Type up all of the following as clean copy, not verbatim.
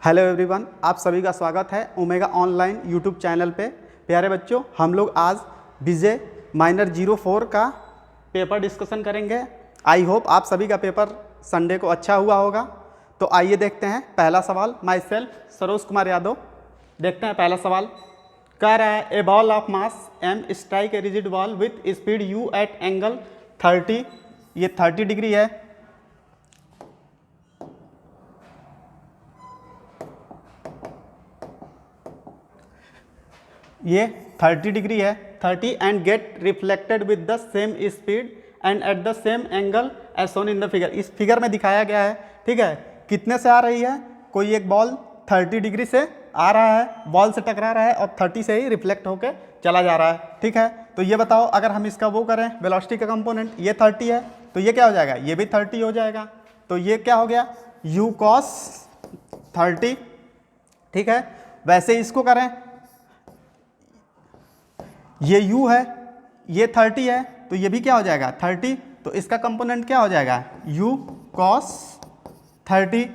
Hello everyone, आप सभी का स्वागत है ओमेगा ऑनलाइन यूट्यूब चैनल पे। प्यारे बच्चों, हम लोग आज विजय माइनर 04 का पेपर डिस्कशन करेंगे। आई होप आप सभी का पेपर संडे को अच्छा हुआ होगा। तो आइए देखते हैं पहला सवाल। Myself Saroj Kumar Yadav. देखते हैं पहला सवाल। कह रहा है a ball of mass M strike a rigid ball with speed U at angle 30। ये 30 डिग्री है। ये 30 डिग्री है, 30 and get reflected with the same speed and at the same angle as shown in the figure. इस फिगर में दिखाया गया है, ठीक है। कितने से आ रही है? कोई एक बॉल 30 डिग्री से आ रहा है, बॉल से टकरा रहा है और 30 से ही रिफ्लेक्ट होकर चला जा रहा है, ठीक है। तो ये बताओ, अगर हम इसका वो करें वेलोसिटी का कंपोनेंट, ये 30 है तो ये क्या हो जाएगा? ये भी 30 हो जाएगा। तो ये क्या हो गया? u cos 30, ठीक है। वैसे इसको करें, ये u है, ये 30 है तो ये भी क्या हो जाएगा? 30। तो इसका कंपोनेंट क्या हो जाएगा? u cos 30।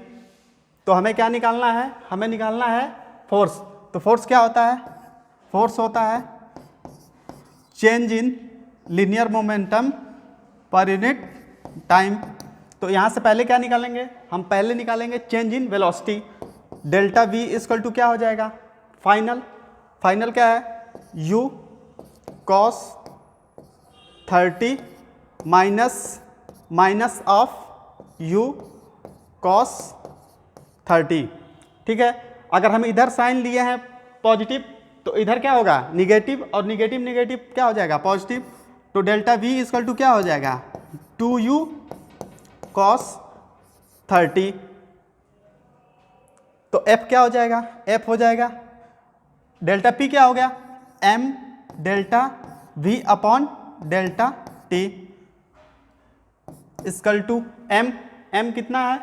तो हमें क्या निकालना है? हमें निकालना है फोर्स। तो फोर्स क्या होता है? फोर्स होता है change in linear momentum per unit time. तो यहाँ से पहले क्या निकालेंगे? हम पहले निकालेंगे change in velocity. Delta v equal to क्या हो जाएगा? फाइनल क्या है? u cos 30 minus of u cos 30, ठीक है। अगर हम इधर साइन लिए हैं पॉजिटिव तो इधर क्या होगा? निगेटिव, और निगेटिव क्या हो जाएगा? पॉजिटिव। तो डेल्टा v इक्वल टू क्या हो जाएगा? 2u cos 30। तो f क्या हो जाएगा? f हो जाएगा डेल्टा p क्या हो गया? m delta v upon delta t equal to m कितना है?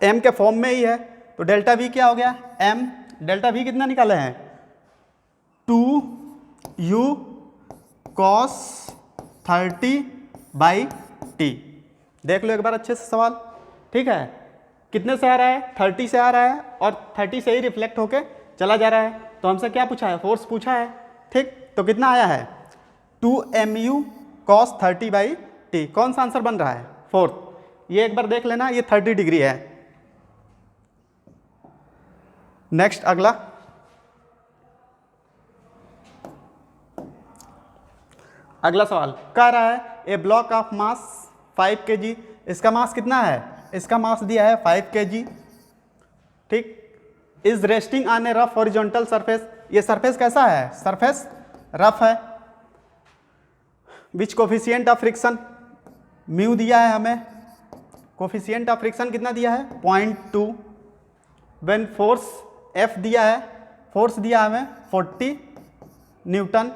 m के फॉर्म में ही है। तो डेल्टा v क्या हो गया? m डेल्टा v कितना निकाले हैं? 2u cos 30 by t। देख लो एक बार अच्छे से सवाल, ठीक है। कितने से आ रहा है? 30 से आ रहा है और 30 से ही रिफ्लेक्ट होके चला जा रहा है। तो हमसे क्या पूछा है? फोर्स पूछा है, ठीक। तो कितना आया है? 2mu cos 30 by t। कौन सा आंसर बन रहा है? फोर्थ। ये एक बार देख लेना, ये 30 डिग्री है। नेक्स्ट अगला। अगला सवाल कह रहा है ए ब्लॉक ऑफ मास 5 kg। इसका मास कितना है? इसका मास दिया है 5 kg, ठीक। Is resting on A rough horizontal surface. ये सरफेस कैसा है? सरफेस रफ है। विच कोफिशिएंट ऑफ फ्रिक्शन? म्यू दिया है हमें। कोफिशिएंट ऑफ फ्रिक्शन कितना दिया है? 0.2। व्हेन फोर्स F दिया है, फोर्स दिया हमें 40 newton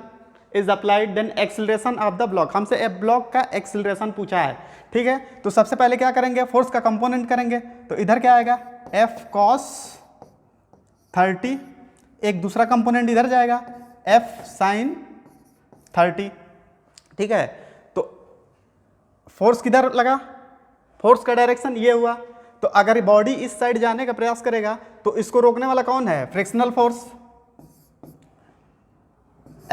is applied, then acceleration of the block. हमसे एफ ब्लॉक का एक्सेलरेशन पूछा है, ठीक है। तो सबसे पहले क्या करेंगे? फोर्स का कंपोनेंट करेंगे। तो इधर क्या आएगा? F cos 30। एक दूसरा कंपोनेंट इधर जाएगा, F sin 30, ठीक है। तो फोर्स किधर लगा? फोर्स का डायरेक्शन ये हुआ। तो अगर बॉडी इस साइड जाने का प्रयास करेगा तो इसको रोकने वाला कौन है? Frictional force,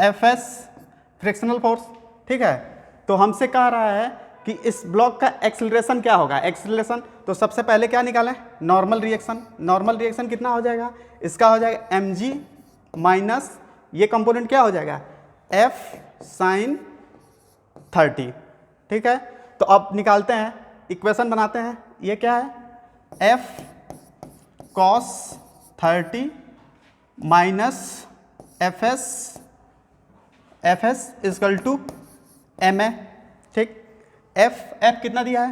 Fs frictional force, ठीक है। तो हमसे कह रहा है कि इस ब्लॉक का एक्सेलरेशन क्या होगा? एक्सेलरेशन, तो सबसे पहले क्या निकालें? Normal reaction. नॉर्मल रिएक्शन कितना हो जाएगा? इसका हो जाएगा mg माइनस ये कंपोनेंट क्या हो जाएगा? F sin 30, ठीक है। तो अब निकालते हैं, इक्वेशन बनाते हैं। ये क्या है? F cos 30 minus Fs equal to ma, ठीक। F कितना दिया है?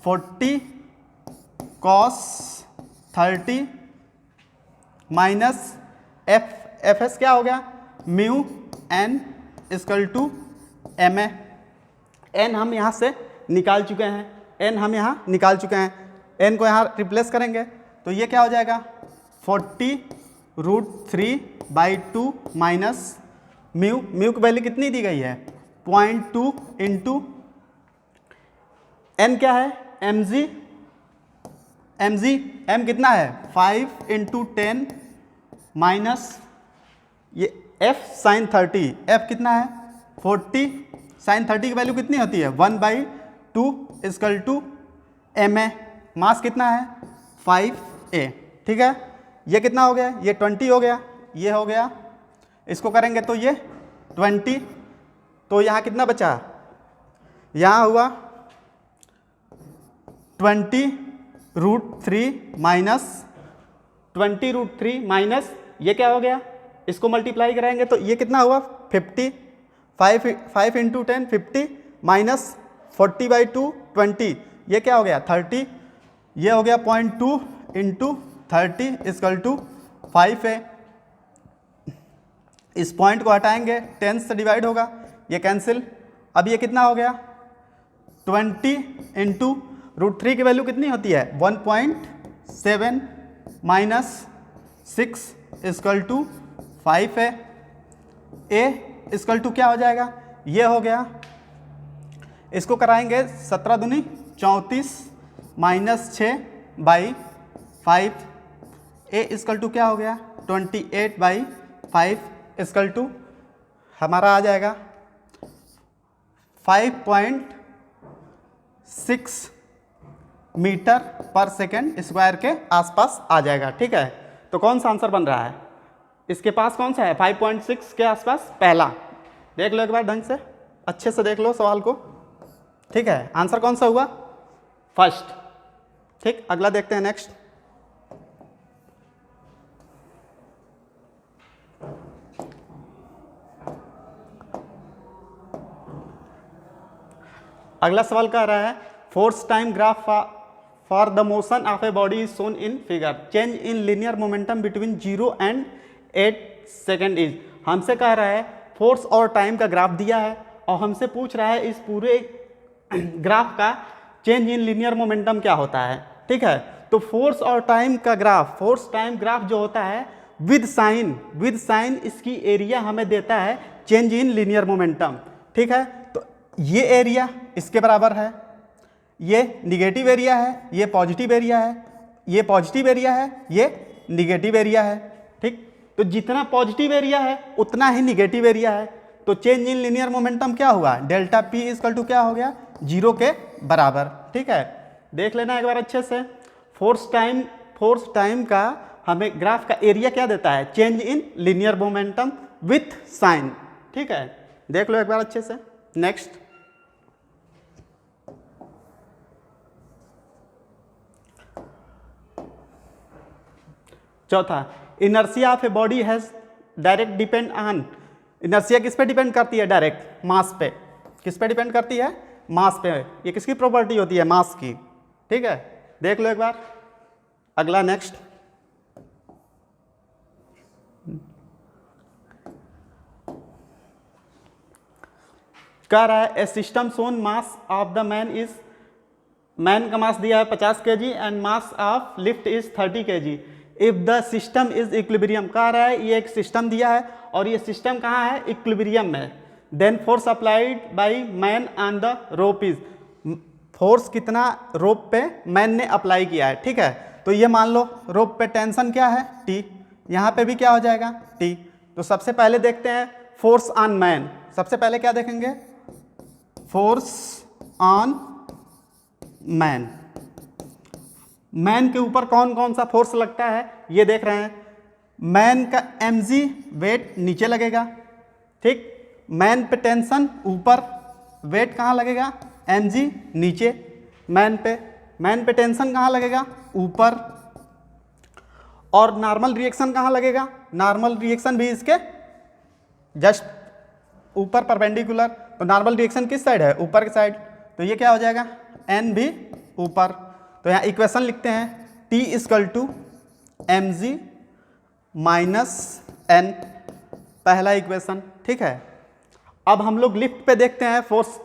40 cos 30 माइनस Fs क्या हो गया? Mu n equal to ma। n हम यहाँ से निकाल चुके हैं, n को यहाँ रिप्लेस करेंगे तो ये क्या हो जाएगा? 40√3/2 माइनस म्यू की वैल्यू कितनी दी गई है? 0.2 इंटू n क्या है? mg mg, m कितना है 5 इंटू 10 माइनस ये f साइन 30, f कितना है 40, साइन 30 की वैल्यू कितनी होती है 1/2 इक्वल टू ma, मास कितना है 5a। ठीक है, ये कितना हो गया, ये 20 हो गया, ये हो गया, इसको करेंगे तो ये 20, तो यहाँ कितना बचा, यहाँ हुआ 20√3 माइनस 20√3 माइनस ये क्या हो गया, इसको मल्टीप्लाई कराएंगे तो ये कितना हुआ 50, 5 इंटू 10 50 माइनस 40/2 20, ये क्या हो गया 30, ये हो गया 0.2 इंटू 30 इक्वल टू 5 है। इस पॉइंट को हटाएंगे 10 से डिवाइड होगा, ये कैंसिल। अब ये कितना हो गया 20 इंटू √3 की वैल्यू कितनी होती है 1.7 माइनस 6 इक्वल टू 5 है। ए इक्वल टू क्या हो जाएगा, ये हो गया, इसको कराएंगे 17 दूनी 34 माइनस 6/5, ए इक्वल टू क्या हो गया 28/5 इक्वल टू हमारा आ जाएगा 5.6 मीटर पर सेकेंड स्क्वायर के आसपास आ जाएगा। ठीक है, तो कौन सा आंसर बन रहा है, इसके पास कौन सा है 5.6 के आसपास, पहला। देख लो एक बार ढंग से, अच्छे से देख लो सवाल को। ठीक है, आंसर कौन सा हुआ फर्स्ट। ठीक, अगला देखते हैं नेक्स्ट। अगला सवाल कह रहा है force time graph for the motion of a body is shown in figure, change in linear momentum between 0 and 8 second is. हमसे कह रहा है फोर्स और टाइम का ग्राफ दिया है और हमसे पूछ रहा है इस पूरे ग्राफ का चेंज इन लीनियर मोमेंटम क्या होता है। ठीक है, तो फोर्स और टाइम का ग्राफ, फोर्स टाइम ग्राफ जो होता है विद साइन इसकी एरिया हमें देता है चेंज इन लीनियर मोमेंटम। ठीक है, तो ये एरिया इसके बराबर है, ये निगेटिव एरिया है, ये पॉजिटिव एरिया है, ये पॉजिटिव एरिया है, ये निगेटिव एरिया है। ठीक, तो जितना पॉजिटिव एरिया है उतना ही निगेटिव एरिया है, तो चेंज इन लीनियर मोमेंटम क्या हुआ डेल्टा पी इक्वल टू क्या हो गया 0 के बराबर। ठीक है, देख लेना एक बार अच्छे से। फोर्स टाइम का हमें ग्राफ का एरिया क्या देता है change in linear momentum with sign. ठीक है, देख लो एक बार अच्छे से। नेक्स्ट, चौथा, inertia of a body has direct depend on, inertia किस पे डिपेंड करती है डायरेक्ट, मास पे। किस पे डिपेंड करती है, मास पे। ये किसकी प्रॉपर्टी होती है, मास की। ठीक है, देख लो एक बार अगला नेक्स्ट। कह रहा है a system son mass of the man is, man का मास दिया है 50 kg and mass of lift is 30 kg if the system is equilibrium. कह रहा है ये एक सिस्टम दिया है और ये सिस्टम कहाँ है इक्विलिब्रियम में। Then force applied by man on the rope is, force कितना रोप पे मैन ने अप्लाई किया है। ठीक है, तो ये मान लो रोप पे टेंशन क्या है T, यहाँ पे भी क्या हो जाएगा T। तो सबसे पहले देखते हैं फोर्स ऑन मैन, सबसे पहले क्या देखेंगे फोर्स ऑन मैन। मैन के ऊपर कौन कौन सा फोर्स लगता है ये देख रहे हैं। मैन का mg वेट नीचे लगेगा। ठीक, मैन पे टेंशन ऊपर, वेट कहाँ लगेगा mg नीचे। मैन पे टेंशन कहाँ लगेगा ऊपर। और नॉर्मल रिएक्शन कहाँ लगेगा, नॉर्मल रिएक्शन भी इसके जस्ट ऊपर परपेंडिकुलर। तो नॉर्मल रिएक्शन किस साइड है, ऊपर की साइड। तो ये क्या हो जाएगा n भी ऊपर। तो यहाँ इक्वेशन लिखते हैं T equal to mg minus n, पहला इक्वेशन। ठीक है, अब हम लोग लिफ्ट पे देखते हैं फोर्स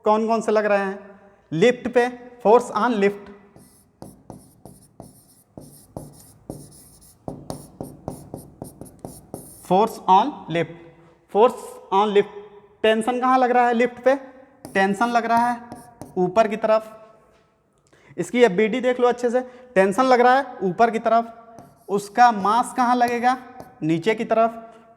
कौन कौन से लग रहे हैं। लिफ्ट पे force on lift, force on lift, tension कहाँ लग रहा है लिफ्ट पे, टेंशन लग रहा है ऊपर की तरफ। इसकी एफबीडी देख लो अच्छे से, टेंशन लग रहा है ऊपर की तरफ, उसका मास कहाँ लगेगा, नीचे की तरफ,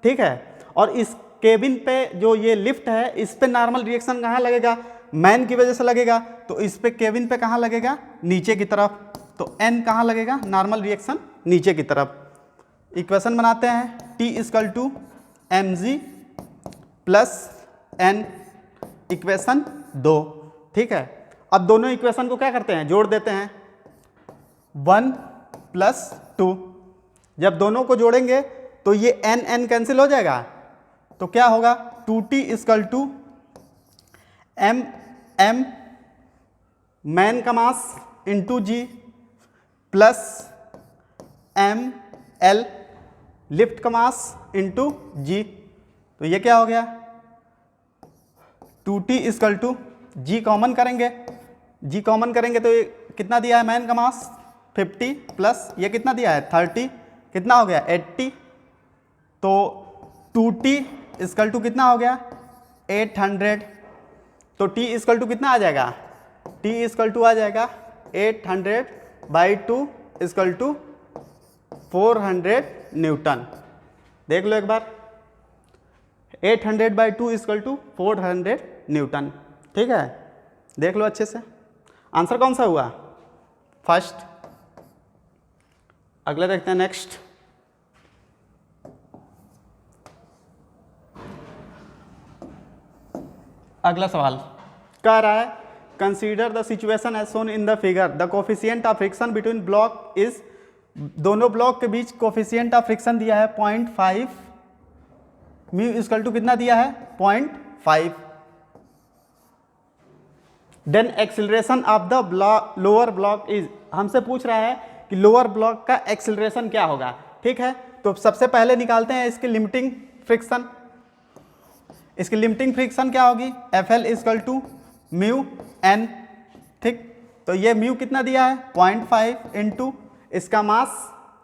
ठीक है। और इस केबिन पे जो ये लिफ्ट है इस पे नॉर्मल रिएक्शन कहाँ लगेगा, मैन की वजह से लगेगा, तो इस पे केबिन पे कहाँ लगेगा, नीचे की तरफ, तो एन कहाँ लगेगा, नॉर्मल रिएक्शन नीचे की तरफ। इक्वेशन बनाते हैं, T equal to mg plus n, equation 2, ठीक है। अब दोनों इक्वेशन को क्या करते हैं, जोड़ देते हैं, 1 प्लस 2, जब दोनों को जोड़ेंगे तो ये n कैंसिल हो जाएगा, तो क्या होगा, 2t equal to m man का मास इंटू जी प्लस ml लिफ्ट का मास इंटू जी, तो ये क्या हो गया, 2t equal to ji common करेंगे, जी कॉमन करेंगे तो ये कितना दिया है, मैन का मास 50 प्लस ये कितना दिया है 30, कितना हो गया 80, तो 2t इक्वल टू कितना हो गया 800, तो t इक्वल टू कितना आ जाएगा, t इक्वल टू आ जाएगा 800/2 इक्वल टू 400 न्यूटन। देख लो एक बार, 800/2 इक्वल टू 400 न्यूटन, ठीक है। देख लो अच्छे से, आंसर कौन सा हुआ, फर्स्ट। अगला देखते हैं, नेक्स्ट। अगला सवाल कह रहा है, consider the situation as shown in the figure, the coefficient of friction between block is, दोनों ब्लॉक के बीच कोफिशिएंट ऑफ फ्रिक्शन दिया है 0.5, म्यू इक्वल टू कितना दिया है 0.5, then acceleration of the lower block is, हमसे पूछ रहा है कि लोअर ब्लॉक का एक्सिलरेशन क्या होगा, ठीक है। तो सबसे पहले निकालते हैं इसकी लिमिटिंग फ्रिक्शन, इसकी लिमिटिंग फ्रिक्शन क्या होगी, FL equal to mu n, ठीक। तो ये म्यू कितना दिया है 0.5 इंटू इसका मास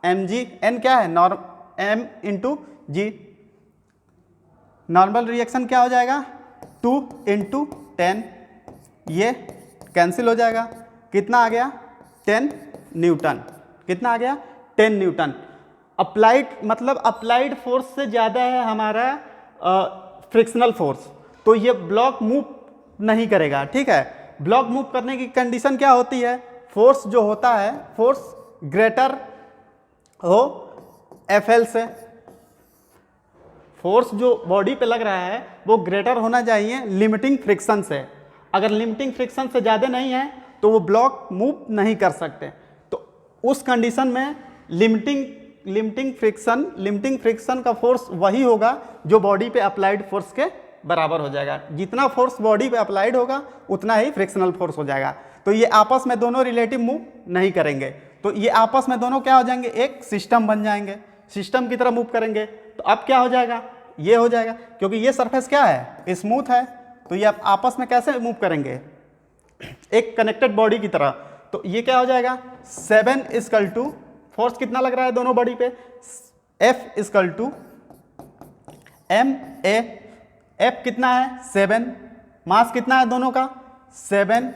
mg, n क्या है m इंटू जी, नॉर्मल रिएक्शन क्या हो जाएगा 2 इंटू 10, ये कैंसिल हो जाएगा, कितना आ गया 10 न्यूटन, कितना आ गया 10 न्यूटन। अप्लाइड मतलब अप्लाइड फोर्स से ज़्यादा है हमारा फ्रिक्शनल फोर्स, तो ये ब्लॉक मूव नहीं करेगा, ठीक है। ब्लॉक मूव करने की कंडीशन क्या होती है, फोर्स जो होता है, फोर्स ग्रेटर हो FL से, फोर्स जो बॉडी पे लग रहा है वो ग्रेटर होना चाहिए लिमिटिंग फ्रिक्शन से, अगर लिमिटिंग फ्रिक्शन से ज़्यादा नहीं है तो वो ब्लॉक मूव नहीं कर सकते, तो उस कंडीशन में लिमिटिंग फ्रिक्शन का फोर्स वही होगा जो बॉडी पे अप्लाइड फोर्स के बराबर हो जाएगा, जितना फोर्स बॉडी पे अप्लाइड होगा उतना ही फ्रिक्शनल फोर्स हो जाएगा। तो ये आपस में दोनों रिलेटिव मूव नहीं करेंगे, तो ये आपस में दोनों क्या हो जाएंगे, एक सिस्टम बन जाएंगे, सिस्टम की तरह मूव करेंगे। तो अब क्या हो जाएगा, ये हो जाएगा, क्योंकि ये सरफेस क्या है, स्मूथ है, तो ये आपस में कैसे मूव करेंगे, एक कनेक्टेड बॉडी की तरह। तो ये क्या हो जाएगा 7 इक्वल टू, फोर्स कितना लग रहा है दोनों बॉडी पे, F equal to MA, F कितना है 7, मास कितना है दोनों का 7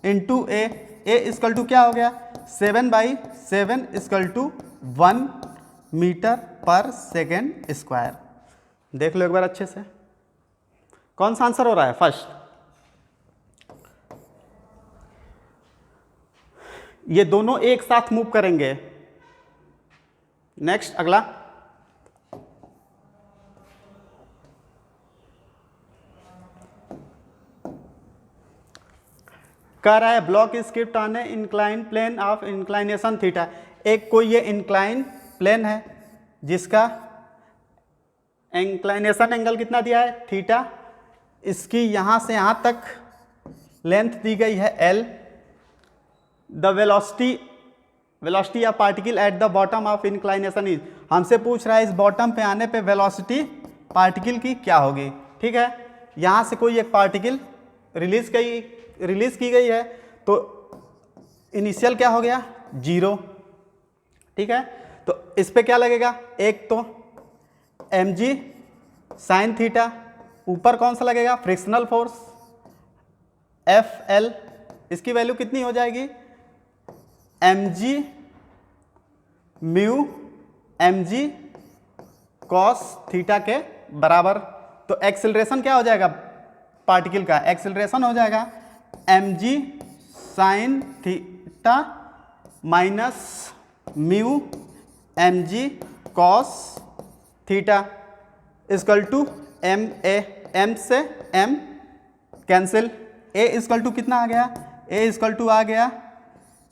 इंटू A इक्वल टू क्या हो गया 7/7 इक्वल टू 1 मीटर पर सेकेंड स्क्वायर। देख लो एक बार अच्छे से, कौन सा आंसर हो रहा है, फर्स्ट। ये दोनों एक साथ मूव करेंगे। नेक्स्ट अगला, कह रहा है block is kept on a incline plane of inclination theta, एक कोई ये इंक्लाइन प्लेन है जिसका इंक्लाइनेशन एंगल कितना दिया है थीटा, इसकी यहाँ से यहाँ तक लेंथ दी गई है L, the velocity of particle at the bottom of inclination is, हमसे पूछ रहा है इस बॉटम पे आने पे वेलोसिटी पार्टिकल की क्या होगी, ठीक है। यहाँ से कोई एक पार्टिकल रिलीज की गई है, तो इनिशियल क्या हो गया 0, ठीक है। तो इस पे क्या लगेगा, एक तो mg साइन थीटा, ऊपर कौन सा लगेगा फ्रिक्शनल फोर्स FL, इसकी वैल्यू कितनी हो जाएगी m g mu M G cos theta के बराबर। तो एक्सेलरेशन क्या हो जाएगा पार्टिकल का? एक्सेलरेशन हो जाएगा M G sine theta minus mu M G cos theta is equal to M A, M से M cancel, A is equal to कितना आ गया? ए इजकल टू आ गया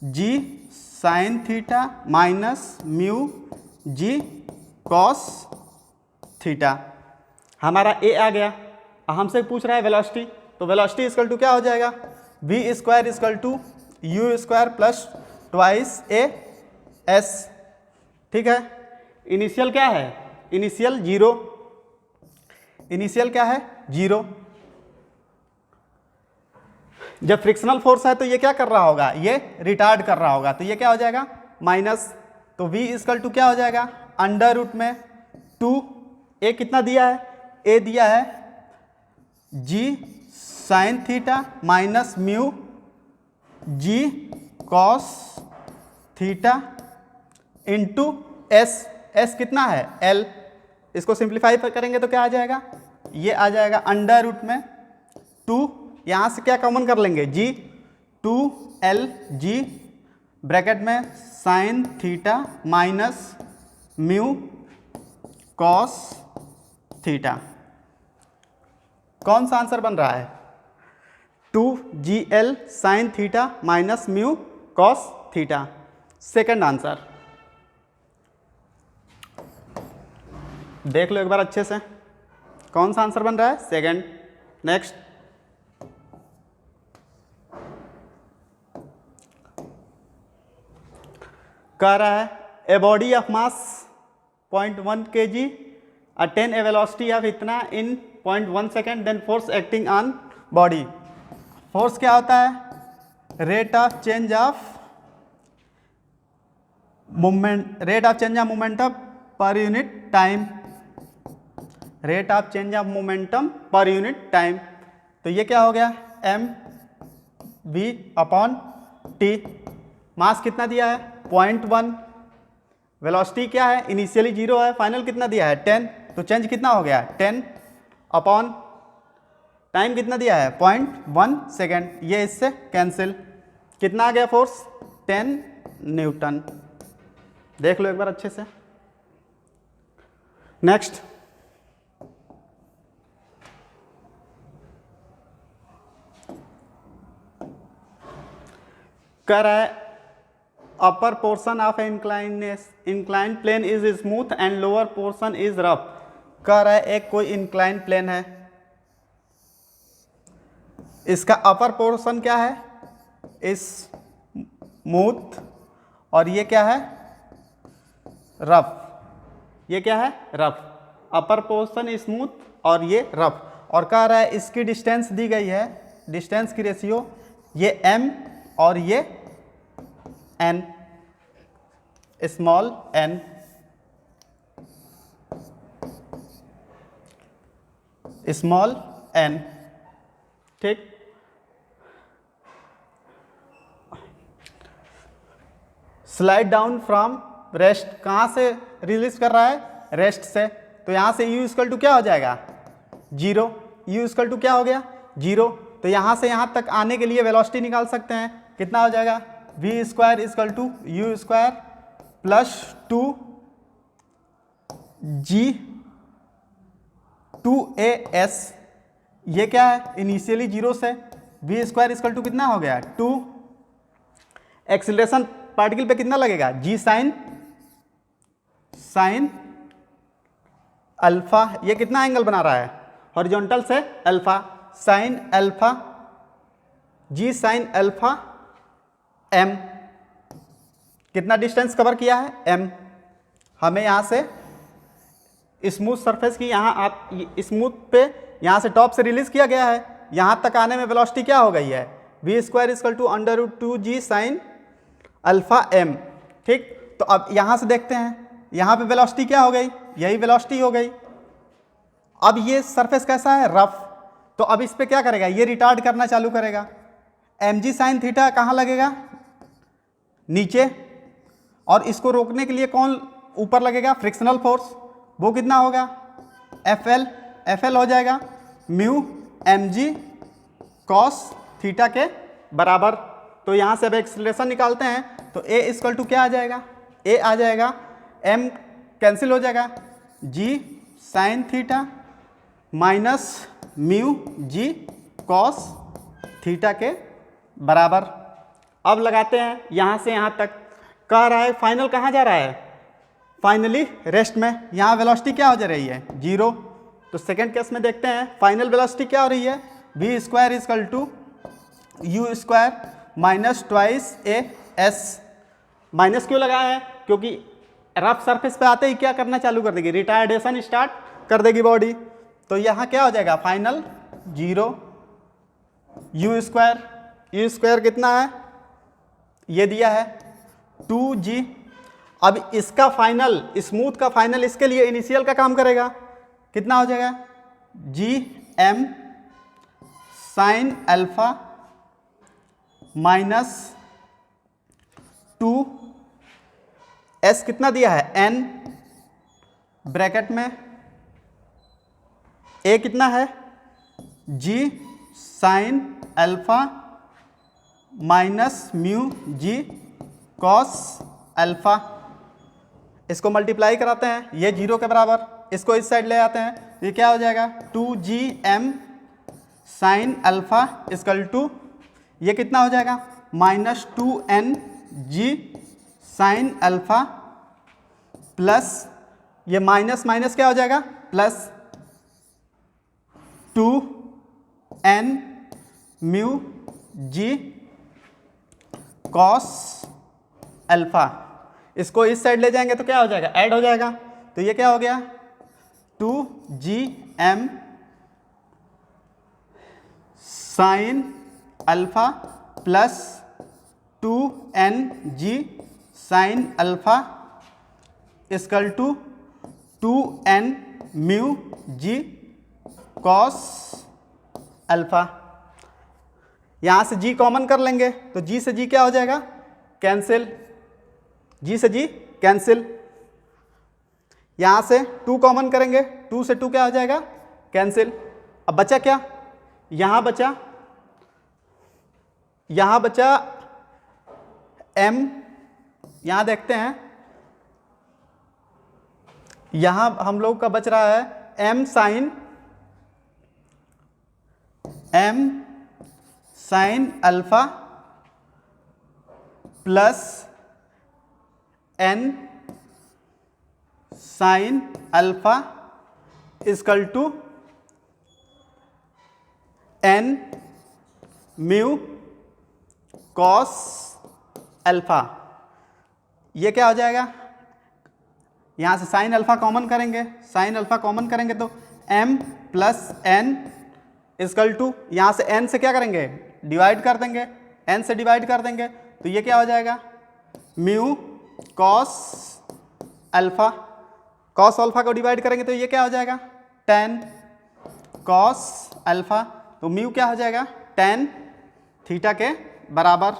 G sine theta minus mu जी कॉस थीटा। हमारा A आ गया। हमसे पूछ रहा है वेलोसिटी, तो वेलोसिटी इजकल टू क्या हो जाएगा? V square equal to u square plus twice a s. ठीक है। इनिशियल क्या है? Initial zero. इनिशियल क्या है? जीरो। जब फ्रिक्शनल फोर्स है तो ये क्या कर रहा होगा? ये रिटार्ड कर रहा होगा, तो ये क्या हो जाएगा? माइनस। तो v इजकल टू क्या हो जाएगा? अंडर रूट में 2, ए कितना दिया है? ए दिया है जी साइन थीटा माइनस म्यू जी cos theta into S. S कितना है? एल। इसको सिंप्लीफाई करेंगे तो क्या आ जाएगा? ये आ जाएगा अंडर रूट में 2, यहाँ से क्या कॉमन कर लेंगे? जी 2l जी ब्रैकेट में sign theta minus mu cos theta. कौन सा आंसर बन रहा है? 2gl sign theta minus mu cos theta. Second answer देख लो एक बार अच्छे से, कौन सा आंसर बन रहा है? सेकंड। नेक्स्ट, कह रहा है a body of mass 0.1 kg attain a velocity of इतना in 0.1 second, then force acting on body. Force क्या होता है? Rate of change of movement, rate of change of momentum per unit time, rate of change of momentum per unit time. तो ये क्या हो गया? M V upon T. Mass कितना दिया है? 0.1। वेलोसिटी क्या है? इनिशियली 0 है, फाइनल कितना दिया है? 10। तो चेंज कितना हो गया? 10 अपॉन टाइम कितना दिया है? 0.1 सेकेंड। ये इससे कैंसिल। कितना आ गया फोर्स? 10 न्यूटन। देख लो एक बार अच्छे से। नेक्स्ट, कह रहा है upper portion of incline plane is smooth and lower portion is rough. कह रहा है एक कोई इंक्लाइन प्लेन है, इसका अपर पोर्शन क्या है? स्मूथ, और ये क्या है? रफ। ये क्या है? रफ। अपर पोर्शन स्मूथ और ये रफ। और कह रहा है इसकी डिस्टेंस दी गई है, डिस्टेंस की रेशियो ये m और ये n, small n। Small n। ठीक। स्लाइड डाउन फ्रॉम रेस्ट, कहाँ से रिलीज कर रहा है? रेस्ट से। तो यहाँ से u इक्वल टू क्या हो जाएगा? 0। u इक्वल टू क्या हो गया? 0। तो यहाँ से यहाँ तक आने के लिए वेलोसिटी निकाल सकते हैं। कितना हो जाएगा? v square equal to u square plus 2g 2as। ये क्या है? इनिशियली 0 से v स्क्वायर इक्वल टू कितना हो गया? 2। एक्सीलरेशन पार्टिकल पे कितना लगेगा? g sine alpha. ये कितना एंगल बना रहा है? हॉरिजॉन्टल से alpha, sine alpha, g sign alpha m। कितना डिस्टेंस कवर किया है? m। हमें यहाँ से स्मूथ सरफेस की, यहाँ स्मूथ पे यहाँ से टॉप से रिलीज किया गया है, यहाँ तक आने में वेलोसिटी क्या हो गई है? v square equal to under root 2g sine alpha m। ठीक। तो अब यहाँ से देखते हैं, यहाँ पे वेलोसिटी क्या हो गई? यही वेलोसिटी हो गई। अब ये सरफेस कैसा है? रफ। तो अब इस पे क्या करेगा? ये रिटार्ड करना चालू करेगा। mg साइन थीटा कहाँ लगेगा? नीचे, और इसको रोकने के लिए कौन ऊपर लगेगा, फ्रिक्शनल फोर्स, वो कितना होगा, एफ एल हो जाएगा mu M G cos theta के बराबर। तो यहाँ से अब एक्सीलरेशन निकालते हैं तो ए इक्वल टू क्या आ जाएगा, ए आ जाएगा एम कैंसिल हो जाएगा जी साइन थीटा माइनस म्यू जी कॉस थीटा के बराबर। अब लगाते हैं यहाँ से यहाँ तक, कह रहा है फाइनल कहाँ जा रहा है, फाइनली रेस्ट में। यहाँ वेलोसिटी क्या हो जा रही है, 0। तो सेकेंड केस में देखते हैं फाइनल वेलोसिटी क्या हो रही है, v square equal to u square minus twice a s. Minus क्यों लगाया है, क्योंकि रफ सरफेस पे आते ही क्या करना चालू कर देगी, रिटायर्डेशन स्टार्ट कर देगी बॉडी। तो यहाँ क्या हो जाएगा, फाइनल 0 यू स्क्वायर कितना है, ये दिया है 2g। अब इसका फाइनल, स्मूथ का फाइनल इसके लिए इनिशियल का काम करेगा, कितना हो जाएगा g m sine alpha minus 2 s कितना दिया है n ब्रैकेट में, ए कितना है जी साइन अल्फा माइनस म्यू जी कॉस अल्फा। इसको मल्टीप्लाई कराते हैं, ये 0 के बराबर, इसको इस साइड ले आते हैं, ये क्या हो जाएगा 2gm sine alpha equal to ये कितना हो जाएगा minus 2ng sine alpha plus ये माइनस माइनस क्या हो जाएगा प्लस 2n म्यू जी कॉस अल्फा। इसको इस साइड ले जाएंगे तो क्या हो जाएगा, ऐड हो जाएगा। तो ये क्या हो गया 2gm sine alpha plus 2ng sine alpha equal to 2n mu ji cos alpha. यहाँ से g कॉमन कर लेंगे तो g से g क्या हो जाएगा, कैंसिल, g से g कैंसिल। यहाँ से 2 कॉमन करेंगे, 2 से 2 क्या हो जाएगा, कैंसिल। अब बचा क्या, यहाँ बचा m। यहाँ देखते हैं, यहाँ हम लोग का बच रहा है m sine alpha plus n sine alpha equal to n mu cos alpha. ये क्या हो जाएगा, यहाँ से साइन अल्फा कॉमन करेंगे, तो m plus n equal to यहाँ से n से क्या करेंगे, डिवाइड कर देंगे, n से डिवाइड कर देंगे तो ये क्या हो जाएगा mu cos alpha. Cos alpha को डिवाइड करेंगे तो ये क्या हो जाएगा tan कॉस अल्फा। तो म्यू क्या हो जाएगा tan थीटा के बराबर,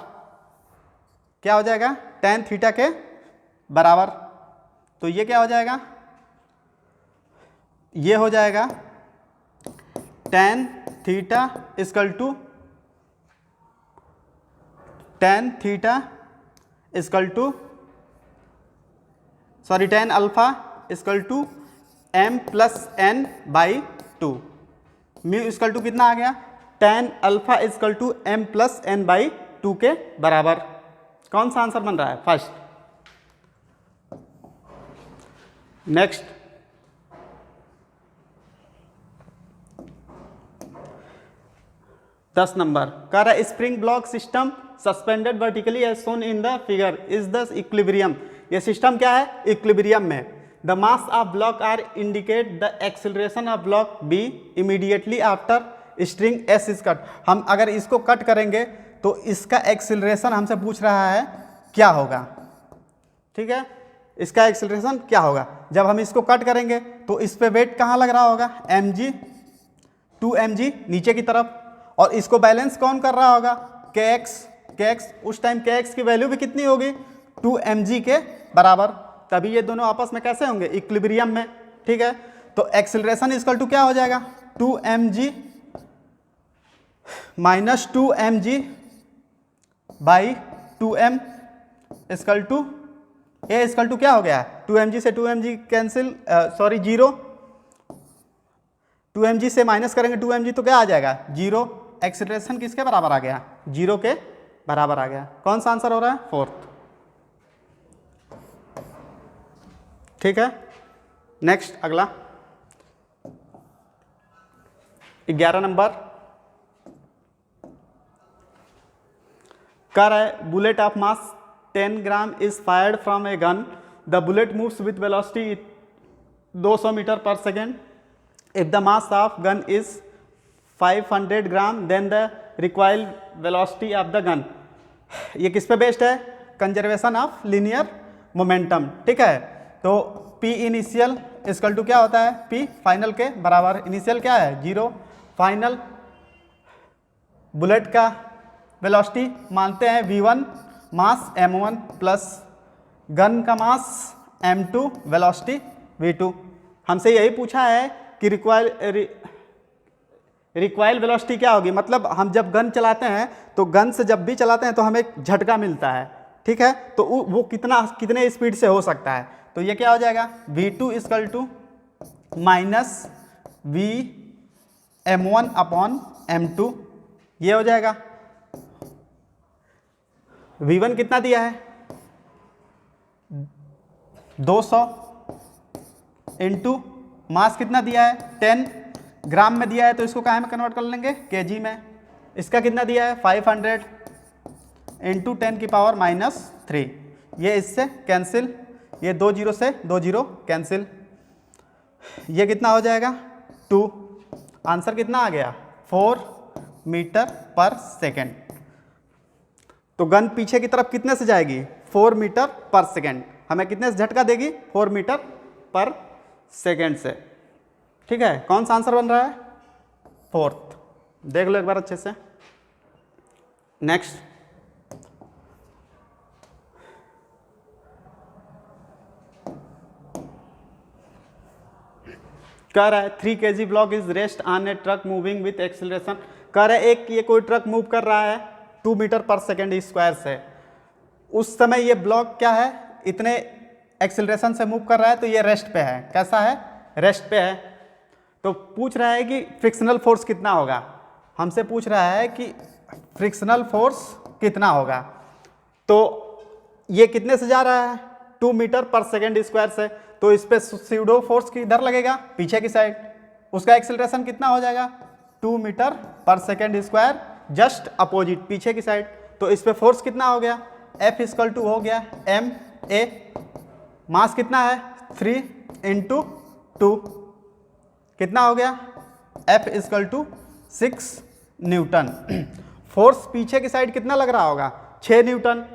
क्या हो जाएगा tan थीटा के बराबर। तो ये क्या हो जाएगा, ये हो जाएगा tan theta equal to tan alpha equal to m plus n by 2। Mu equal to कितना आ गया, tan alpha equal to m plus n by 2 के बराबर। कौन सा आंसर बन रहा है, फर्स्ट। नेक्स्ट, दस नंबर कह रहा है spring block system suspended vertically as shown in the figure is the equilibrium. ये सिस्टम क्या है, इक्विलिब्रियम में। The mass of block are indicate the acceleration of block B immediately after string S is cut. हम अगर इसको cut करेंगे तो इसका एक्सिलरेशन हमसे पूछ रहा है क्या होगा, ठीक है, इसका एक्सिलरेशन क्या होगा। जब हम इसको कट करेंगे तो इस पे वेट कहाँ लग रहा होगा, mg 2mg नीचे की तरफ, और इसको बैलेंस कौन कर रहा होगा, kx kx, उस टाइम kx की वैल्यू भी कितनी होगी 2 mg के बराबर, तभी ये दोनों आपस में कैसे होंगे इक्विलिब्रियम में, ठीक है। तो एक्सिलरेशन इक्वल टू क्या हो जाएगा 2 mg minus 2 mg by 2m equal to a equal to क्या हो गया 2 mg से 2 mg कैंसिल, सॉरी 0, 2 mg से माइनस करेंगे 2 mg तो क्या आ जाएगा 0। एक्सीलरेशन किसके बराबर आ गया 0 के बराबर आ गया। कौन सा आंसर हो रहा है 4th, ठीक है। नेक्स्ट अगला 11 नंबर कर है bullet of mass 10 gram is fired from a gun, the bullet moves with velocity 200 metre पर second, if the mass of gun is 500 gram then the required velocity of the gun. ये किस पे based है conservation of linear momentum, ठीक है। तो P initial equal to क्या होता है P फाइनल के बराबर, इनिशियल क्या है 0, फाइनल बुलेट का वेलोसिटी मानते हैं v1 मास m1 प्लस गन का मास m2 वेलोसिटी v2। हमसे यही पूछा है कि रिक्वायर्ड वेलोसिटी क्या होगी, मतलब हम जब गन चलाते हैं तो गन से जब भी चलाते हैं तो हमें झटका मिलता है, ठीक है। तो वो कितने स्पीड से हो सकता है, तो ये क्या हो जाएगा v2 equal to minus v m1 upon m2, ये हो जाएगा। v1 कितना दिया है 200 इंटू मास कितना दिया है 10 ग्राम में दिया है, तो इसको कहाँ में कन्वर्ट कर लेंगे केजी में। इसका कितना दिया है 500 इंटू 10 की पावर -3, ये इससे कैंसिल, ये 2 0 से 2 0 कैंसिल, ये कितना हो जाएगा 2। आंसर कितना आ गया 4 मीटर पर सेकेंड। तो गन पीछे की तरफ कितने से जाएगी 4 मीटर पर सेकेंड, हमें कितने से झटका देगी 4 मीटर पर सेकेंड से, ठीक है। कौन सा आंसर बन रहा है 4th, देख लो एक बार अच्छे से। नेक्स्ट कह रहा है 3 kg block is rest on A truck moving with acceleration. कह रहा है एक ये कोई ट्रक मूव कर रहा है 2 मीटर पर सेकेंड स्क्वायर से, उस समय ये ब्लॉक क्या है इतने एक्सिलरेशन से मूव कर रहा है, तो ये रेस्ट पे है, कैसा है रेस्ट पे है। तो पूछ रहा है कि फ्रिक्शनल फोर्स कितना होगा, हमसे पूछ रहा है कि फ्रिक्शनल फोर्स कितना होगा। तो ये कितने से जा रहा है 2 मीटर पर सेकेंड स्क्वायर से, तो इस पे स्यूडो फोर्स किधर लगेगा पीछे की साइड, उसका एक्सिलरेशन कितना हो जाएगा 2 मीटर पर सेकेंड स्क्वायर जस्ट अपोजिट पीछे की साइड। तो इस पे फोर्स कितना हो गया F इक्वल टू हो गया ma, मास कितना है 3 इंटू 2, कितना हो गया F equal to 6 newton. Force पीछे की साइड कितना लग रहा होगा 6 न्यूटन।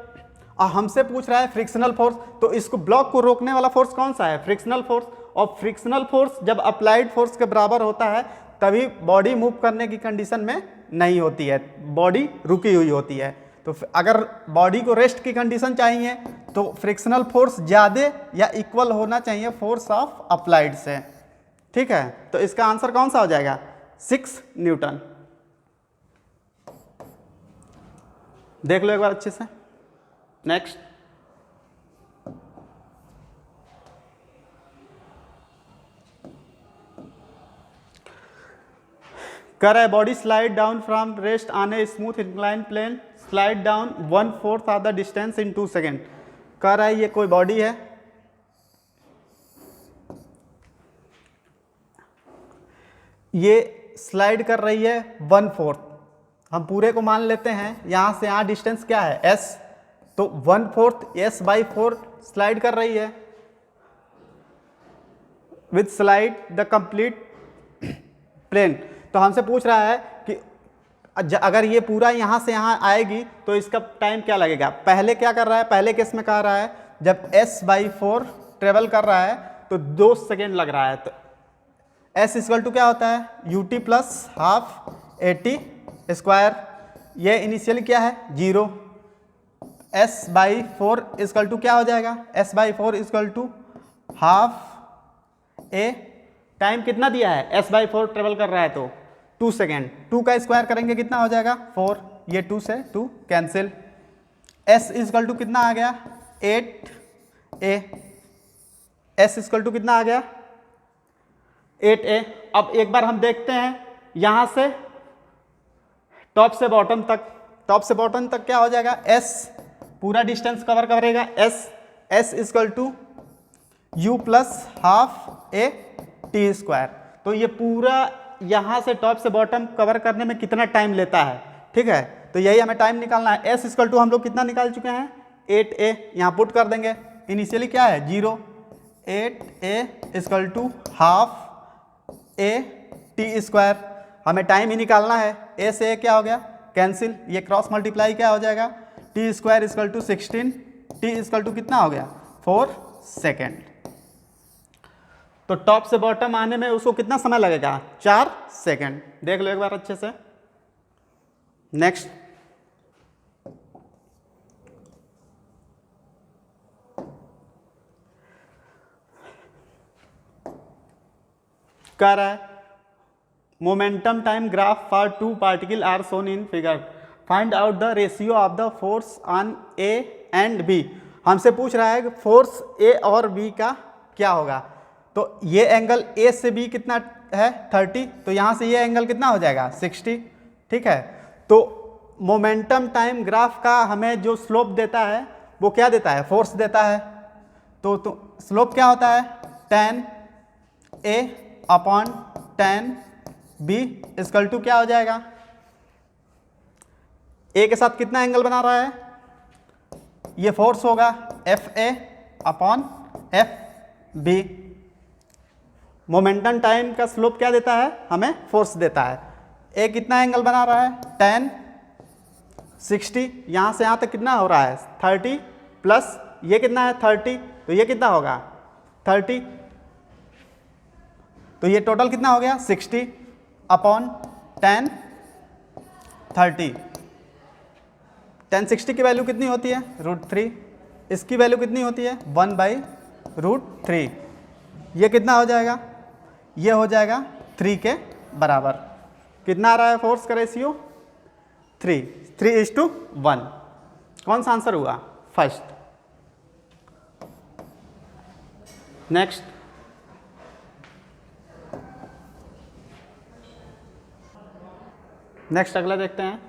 और हमसे पूछ रहा है फ्रिक्शनल फोर्स, तो इसको ब्लॉक को रोकने वाला फोर्स कौन सा है फ्रिक्शनल फोर्स। और फ्रिक्शनल फोर्स जब अप्लाइड फोर्स के बराबर होता है तभी बॉडी मूव करने की कंडीशन में नहीं होती है, बॉडी रुकी हुई होती है। तो अगर बॉडी को रेस्ट की कंडीशन चाहिए तो फ्रिक्शनल फोर्स ज़्यादा या इक्वल होना चाहिए फोर्स ऑफ अप्लाइड से, ठीक है। तो इसका आंसर कौन सा हो जाएगा 6 न्यूटन। देख लो एक बार अच्छे से। नेक्स्ट कर है body slide down from rest on a smooth incline plane, slide down 1/4 of the distance in 2 second. कर है ये कोई बॉडी है, ये स्लाइड कर रही है 1/4, हम पूरे को मान लेते हैं, यहां से यहां डिस्टेंस क्या है s, तो 1/4 s/4 स्लाइड कर रही है with slide the complete plane. तो हमसे पूछ रहा है कि अगर ये पूरा यहाँ से यहाँ आएगी तो इसका टाइम क्या लगेगा। पहले क्या कर रहा है, पहले केस में कह रहा है जब s/4 ट्रेवल कर रहा है तो 2 सेकेंड लग रहा है। तो s इक्वल टू क्या होता है ut प्लस हाफ 80 स्क्वायर, ये इनिशियली क्या है 0, S/4 इजकल टू क्या हो जाएगा, S/4 equal to half a, time कितना दिया है, S/4 ट्रेवल कर रहा है तो 2 सेकेंड, 2 का स्क्वायर करेंगे कितना हो जाएगा 4, ये 2 से 2 कैंसिल, S इजकल टू कितना आ गया 8A, S इजकल टू कितना आ गया 8A। अब एक बार हम देखते हैं यहां से टॉप से बॉटम तक, टॉप से बॉटम तक क्या हो जाएगा, S पूरा डिस्टेंस कवर करेगा, S equal to U plus half A t square. तो ये पूरा यहां से टॉप से बॉटम कवर करने में कितना टाइम लेता है, ठीक है, तो यही हमें टाइम निकालना है। S इजकल टू हम लोग कितना निकाल चुके हैं 8A, यहाँ पुट कर देंगे, इनिशियली क्या है 0, 8A equal to half A t square, हमें टाइम ही निकालना है, A से A क्या हो गया कैंसिल, ये क्रॉस मल्टीप्लाई क्या हो जाएगा t square equal to 16, t equal to कितना हो गया 4 सेकेंड। तो टॉप से बॉटम आने में उसको कितना समय लगेगा 4 सेकेंड, देख लो एक बार अच्छे से। नेक्स्ट, कह रहा है momentum time graph for 2 particle are shown in figure, find out the ratio of the force on A and B. हमसे पूछ रहा है कि फोर्स ए और बी का क्या होगा, तो ये एंगल ए से बी कितना है 30, तो यहाँ से ये एंगल कितना हो जाएगा 60, ठीक है। तो मोमेंटम टाइम ग्राफ का हमें जो स्लोप देता है वो क्या देता है, फोर्स देता है, तो स्लोप क्या होता है tan A upon tan B equal to क्या हो जाएगा, A के साथ कितना एंगल बना रहा है, ये फोर्स होगा FA upon FB। Momentum time का स्लोप क्या देता है, हमें फोर्स देता है। A कितना एंगल बना रहा है tan 60, यहाँ से यहाँ तक कितना हो रहा है 30 प्लस ये कितना है 30, तो ये कितना होगा 30, तो ये टोटल कितना हो गया 60 अपॉन tan 30। tan 60 की वैल्यू कितनी होती है √3, इसकी वैल्यू कितनी होती है 1/√3, ये कितना हो जाएगा, ये हो जाएगा 3 के बराबर। कितना आ रहा है फोर्स का रेशियो 3:1। कौन सा आंसर हुआ फर्स्ट। नेक्स्ट, अगला देखते हैं।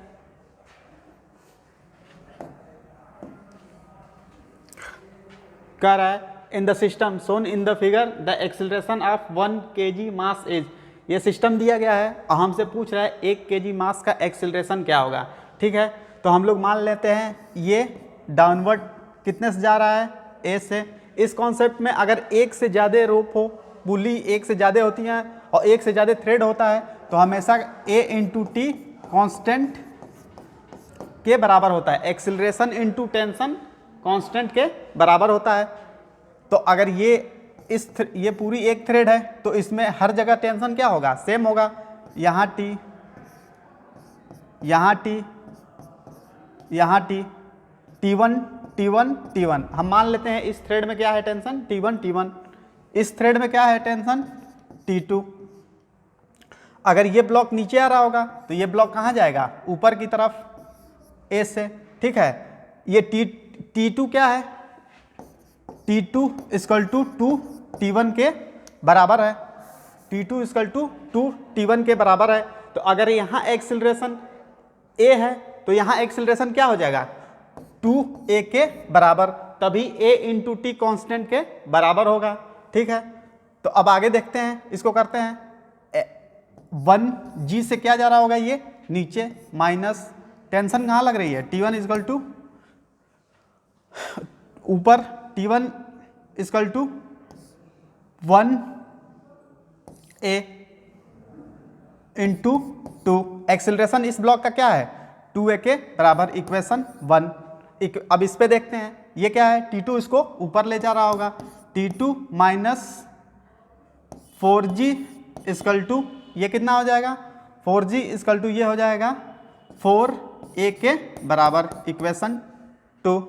कह रहा है in the system shown in the figure the acceleration of 1 kg mass is, ये सिस्टम दिया गया है और हमसे पूछ रहा है 1 kg मास का एक्सीलरेशन क्या होगा, ठीक है। तो हम लोग मान लेते हैं ये डाउनवर्ड कितने से जा रहा है ए से। इस कॉन्सेप्ट में अगर एक से ज़्यादा रोप हो, पुली एक से ज़्यादा होती हैं और एक से ज़्यादा थ्रेड होता है, तो हमेशा A इंटू टी कॉन्स्टेंट के बराबर होता है, एक्सीलरेशन इंटू टेंशन कांस्टेंट के बराबर होता है। तो अगर ये पूरी एक थ्रेड है तो इसमें हर जगह टेंशन क्या होगा सेम होगा, यहाँ टी, यहाँ टी, यहाँ टी, T1 T1 T1। हम मान लेते हैं इस थ्रेड में क्या है टेंशन T1 T1, इस थ्रेड में क्या है टेंशन T2। अगर ये ब्लॉक नीचे आ रहा होगा तो ये ब्लॉक कहाँ जाएगा ऊपर की तरफ A से, ठीक है। ये T2 क्या है, T2 इक्वल टू 2 T1 के बराबर है, T2 इक्वल टू 2 T1 के बराबर है। तो अगर यहाँ एक्सीलरेशन A है तो यहाँ एक्सीलरेशन क्या हो जाएगा 2A के बराबर, तभी A इंटू टी कॉन्स्टेंट के बराबर होगा, ठीक है। तो अब आगे देखते हैं, इसको करते हैं 1G से क्या जा रहा होगा ये नीचे माइनस, टेंशन कहाँ लग रही है T1 इक्वल टू ऊपर, T1 equal to 1A into 2। Acceleration इस ब्लॉक का क्या है 2A के बराबर, इक्वेशन 1। अब इस पे देखते हैं ये क्या है T2 इसको ऊपर ले जा रहा होगा, T2 minus 4G equal to ये कितना हो जाएगा 4G इक्वल टू ये हो जाएगा 4A के बराबर, इक्वेशन 2।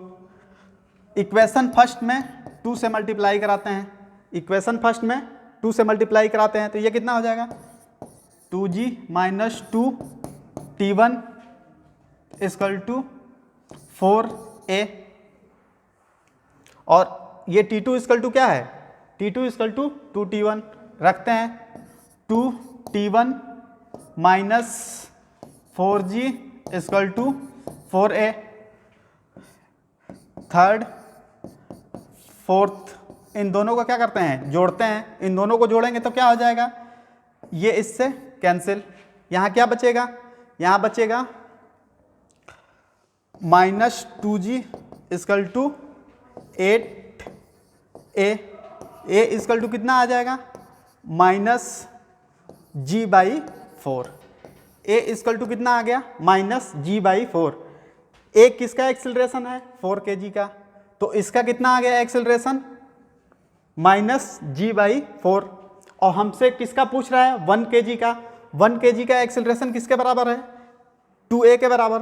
इक्वेशन फर्स्ट में 2 से मल्टीप्लाई कराते हैं, इक्वेशन फर्स्ट में 2 से मल्टीप्लाई कराते हैं तो ये कितना हो जाएगा 2g minus 2t1 equal to 4a, और ये t2 इक्वल टू क्या है, t2 इक्वल टू 2t1 रखते हैं, 2t1 minus 4g equal to 4a, third fourth, इन दोनों को क्या करते हैं जोड़ते हैं, इन दोनों को जोड़ेंगे तो क्या हो जाएगा, ये इससे कैंसिल, यहाँ क्या बचेगा, यहाँ बचेगा minus 2g equal to 8a, a equal to कितना आ जाएगा minus g/4, a equal to कितना आ गया माइनस g/4, a किसका एक्सेलरेशन है 4 kg का, तो इसका कितना आ गया एक्सेलरेशन माइनस g/4, और हमसे किसका पूछ रहा है 1 kg का, 1 kg का एक्सेलरेशन किसके बराबर है 2a के बराबर,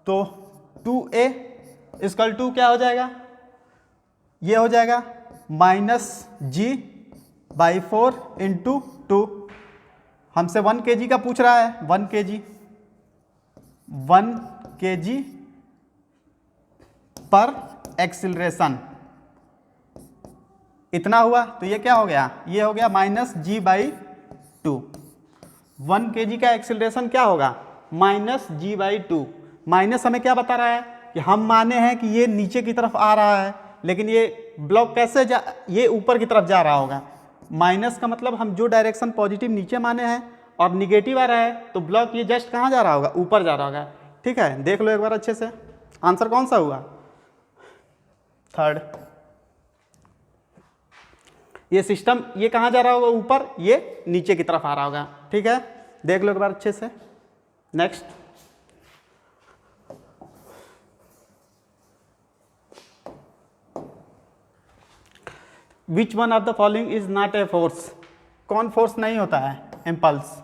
तो 2a इक्वल टू क्या हो जाएगा, ये हो जाएगा माइनस g/4 इंटू 2, हमसे 1 kg का पूछ रहा है 1 kg पर एक्सिलरेशन इतना हुआ, तो ये क्या हो गया, ये हो गया माइनस g/2, 1 kg का एक्सिलरेशन क्या होगा माइनस g/2, माइनस हमें क्या बता रहा है कि हम माने हैं कि ये नीचे की तरफ आ रहा है, लेकिन ये ब्लॉक कैसे ये ऊपर की तरफ जा रहा होगा, माइनस का मतलब हम जो डायरेक्शन पॉजिटिव नीचे माने हैं और निगेटिव आ रहा है तो ब्लॉक ये जस्ट कहाँ जा रहा होगा ऊपर जा रहा होगा, ठीक है, देख लो एक बार अच्छे से, आंसर कौन सा हुआ थर्ड, ये सिस्टम ये कहाँ जा रहा होगा ऊपर, ये नीचे की तरफ आ रहा होगा, ठीक है, देख लो एक बार अच्छे से। Next, which one of the following is not a force, कौन फोर्स नहीं होता है इम्पल्स,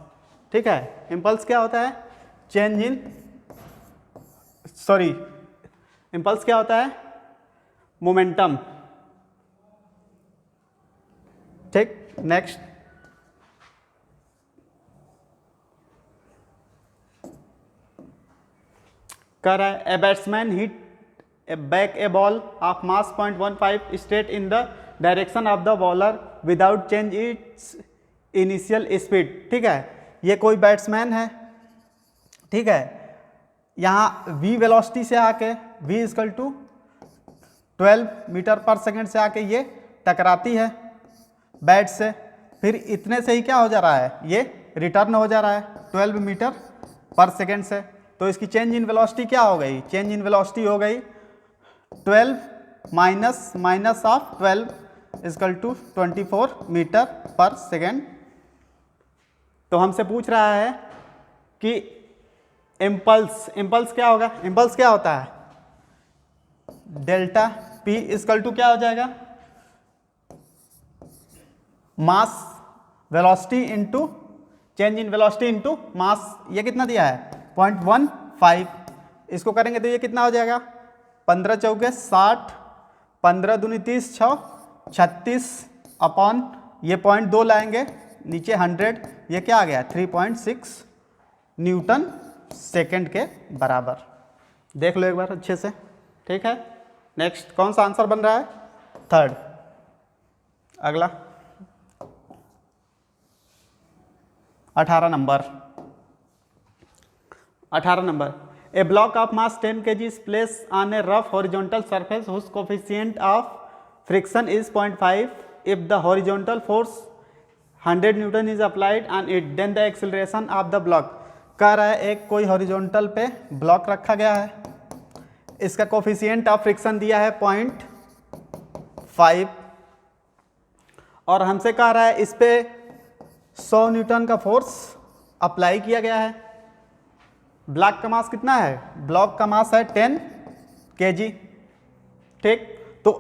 ठीक है, इम्पल्स क्या होता है चेंज इन, सॉरी इम्पल्स क्या होता है मोमेंटम, ठीक। नेक्स्ट, कह रहा है a batsman hit back A ball of mass 0.15 straight in the direction of the bowler without change it's initial speed, ठीक है, ये कोई बैट्समैन है, ठीक है, यहाँ v वेलोसिटी से आके v इक्वल टू 12 मीटर पर सेकेंड से आके ये टकराती है बैट से, फिर इतने से ही क्या हो जा रहा है ये रिटर्न हो जा रहा है 12 मीटर पर सेकेंड से, तो इसकी चेंज इन वेलोसिटी क्या हो गई, चेंज इन वेलोसिटी हो गई 12 minus minus of 12 equal to 24 meter पर सेकेंड। तो हमसे पूछ रहा है कि इम्पल्स क्या होगा, इम्पल्स क्या होता है डेल्टा p इक्वल टू क्या हो जाएगा mass velocity into change in velocity into mass, ये कितना दिया है 0.15, इसको करेंगे तो ये कितना हो जाएगा 15 चौके 60, 15 दूनी 30, 6 36 अपॉन ये 0.2 लाएंगे नीचे 100, ये क्या आ गया 3.6 न्यूटन सेकेंड के बराबर, देख लो एक बार अच्छे से, ठीक है। नेक्स्ट, कौन सा आंसर बन रहा है थर्ड। अगला 18 number, A block of mass 10 kg is placed on a rough horizontal surface whose coefficient of friction is 0.5. If the horizontal force 100 Newton is applied on it, then the acceleration of the block, कह रहा है एक कोई horizontal पे block रखा गया है, इसका कोफिशिएंट ऑफ फ्रिक्शन दिया है 0.5 और हमसे कह रहा है इस पे 100 न्यूटन का फोर्स अप्लाई किया गया है। ब्लॉक का मास कितना है, ब्लॉक का मास है 10 kg, ठीक, तो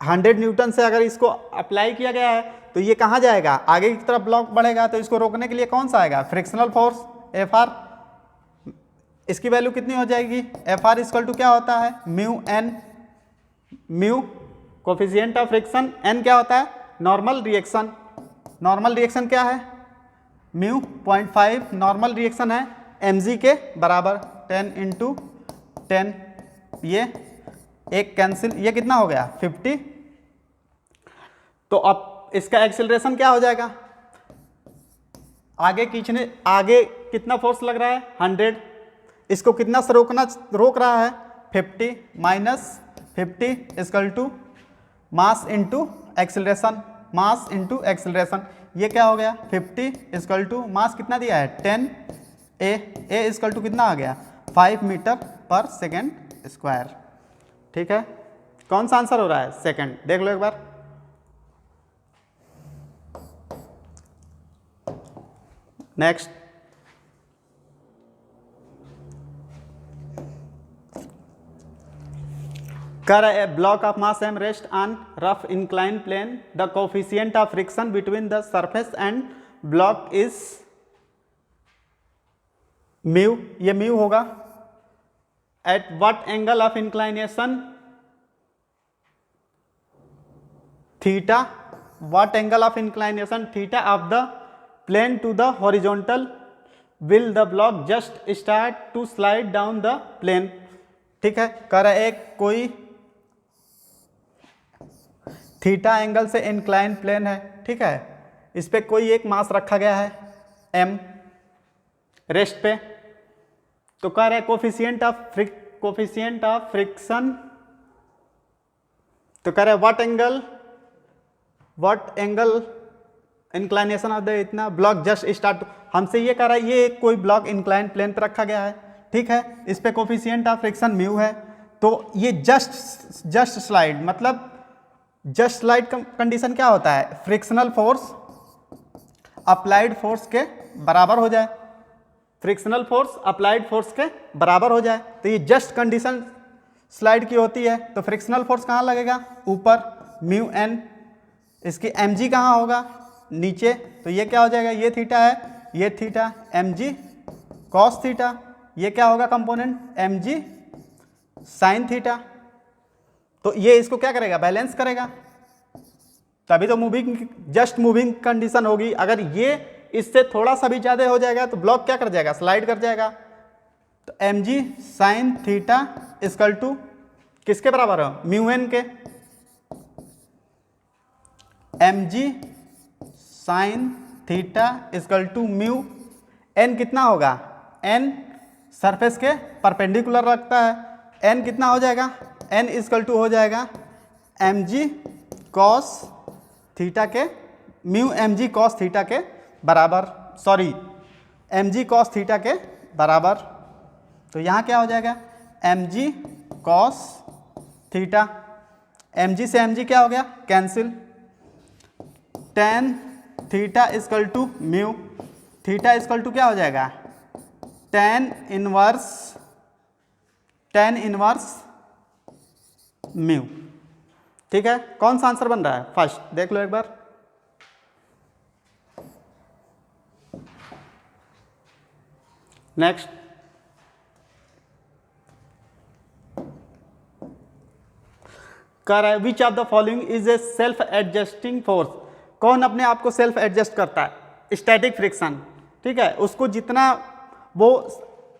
100 न्यूटन से अगर इसको अप्लाई किया गया है तो ये कहाँ जाएगा, आगे की तरफ ब्लॉक बढ़ेगा, तो इसको रोकने के लिए कौन सा आएगा फ्रिक्शनल फोर्स Fr, इसकी वैल्यू कितनी हो जाएगी Fr इक्वल टू क्या होता है mu n, mu coefficient of friction, n क्या होता है नॉर्मल रिएक्शन। नॉर्मल रिएक्शन क्या है म्यू 0.5 नॉर्मल रिएक्शन है mg के बराबर 10 इंटू 10, ये एक कैंसिल, ये कितना हो गया 50। तो अब इसका एक्सेलरेशन क्या हो जाएगा, आगे खींचने, आगे कितना फोर्स लग रहा है 100, इसको कितना से रोक रहा है 50 minus 50 equal to mass into acceleration, mass into acceleration, ये क्या हो गया 50 इक्वल टू मास कितना दिया है 10 ए इक्वल टू कितना आ गया 5 मीटर पर सेकेंड स्क्वायर। ठीक है, कौन सा आंसर हो रहा है सेकंड, देख लो एक बार। नेक्स्ट, कर a block of mass M rest on rough incline plane, the coefficient of friction between the surface and block is mu, ये म्यू होगा। At what angle of inclination theta, what angle of inclination theta of the plane to the horizontal will the block just start to slide down the plane. ठीक है, कर एक कोई theta angle से incline plane है, ठीक है, इस पे कोई एक मास रखा गया है m रेस्ट पे, तो कह रहे कोफिशिएंट ऑफ फ्रिक्शन, तो कह रहे what angle inclination of the इतना ब्लॉक जस्ट स्टार्ट, हमसे ये कह रहा है ये कोई ब्लॉक इंक्लाइन प्लेन पे रखा गया है, ठीक है, इस पे कोफिशिएंट ऑफ फ्रिक्शन म्यू है, तो ये जस्ट स्लाइड, मतलब जस्ट स्लाइड कंडीशन क्या होता है, फ्रिक्शनल फोर्स अप्लाइड फोर्स के बराबर हो जाए, फ्रिक्शनल फोर्स अप्लाइड फोर्स के बराबर हो जाए, तो ये जस्ट कंडीशन स्लाइड की होती है। तो फ्रिक्शनल फोर्स कहाँ लगेगा ऊपर म्यू एन, इसकी mg कहाँ होगा नीचे, तो ये क्या हो जाएगा, ये थीटा है, ये थीटा mg कॉस थीटा, ये क्या होगा कंपोनेंट mg साइन थीटा, तो ये इसको क्या करेगा बैलेंस करेगा, तभी तो जस्ट मूविंग कंडीशन होगी। अगर ये इससे थोड़ा सा भी ज़्यादा हो जाएगा तो ब्लॉक क्या कर जाएगा स्लाइड कर जाएगा। तो mg sine theta equal to किसके बराबर है म्यू एन के, mg sine theta equal to mu n कितना होगा, n सरफेस के परपेंडिकुलर रखता है, n कितना हो जाएगा, n इक्वल टू हो जाएगा mg कॉस थीटा के, म्यू mg कॉस थीटा के बराबर, सॉरी mg कॉस थीटा के बराबर, तो यहाँ क्या हो जाएगा mg कॉस थीटा, mg से mg क्या हो गया cancel, tan theta equal to mu, theta equal to क्या हो जाएगा tan इनवर्स म्यू। ठीक है, कौन सा आंसर बन रहा है फर्स्ट, देख लो एक बार। नेक्स्ट, कह रहा है which of the following is a self adjusting force, कौन अपने आप को सेल्फ एडजस्ट करता है, स्टैटिक फ्रिक्शन। ठीक है, उसको जितना वो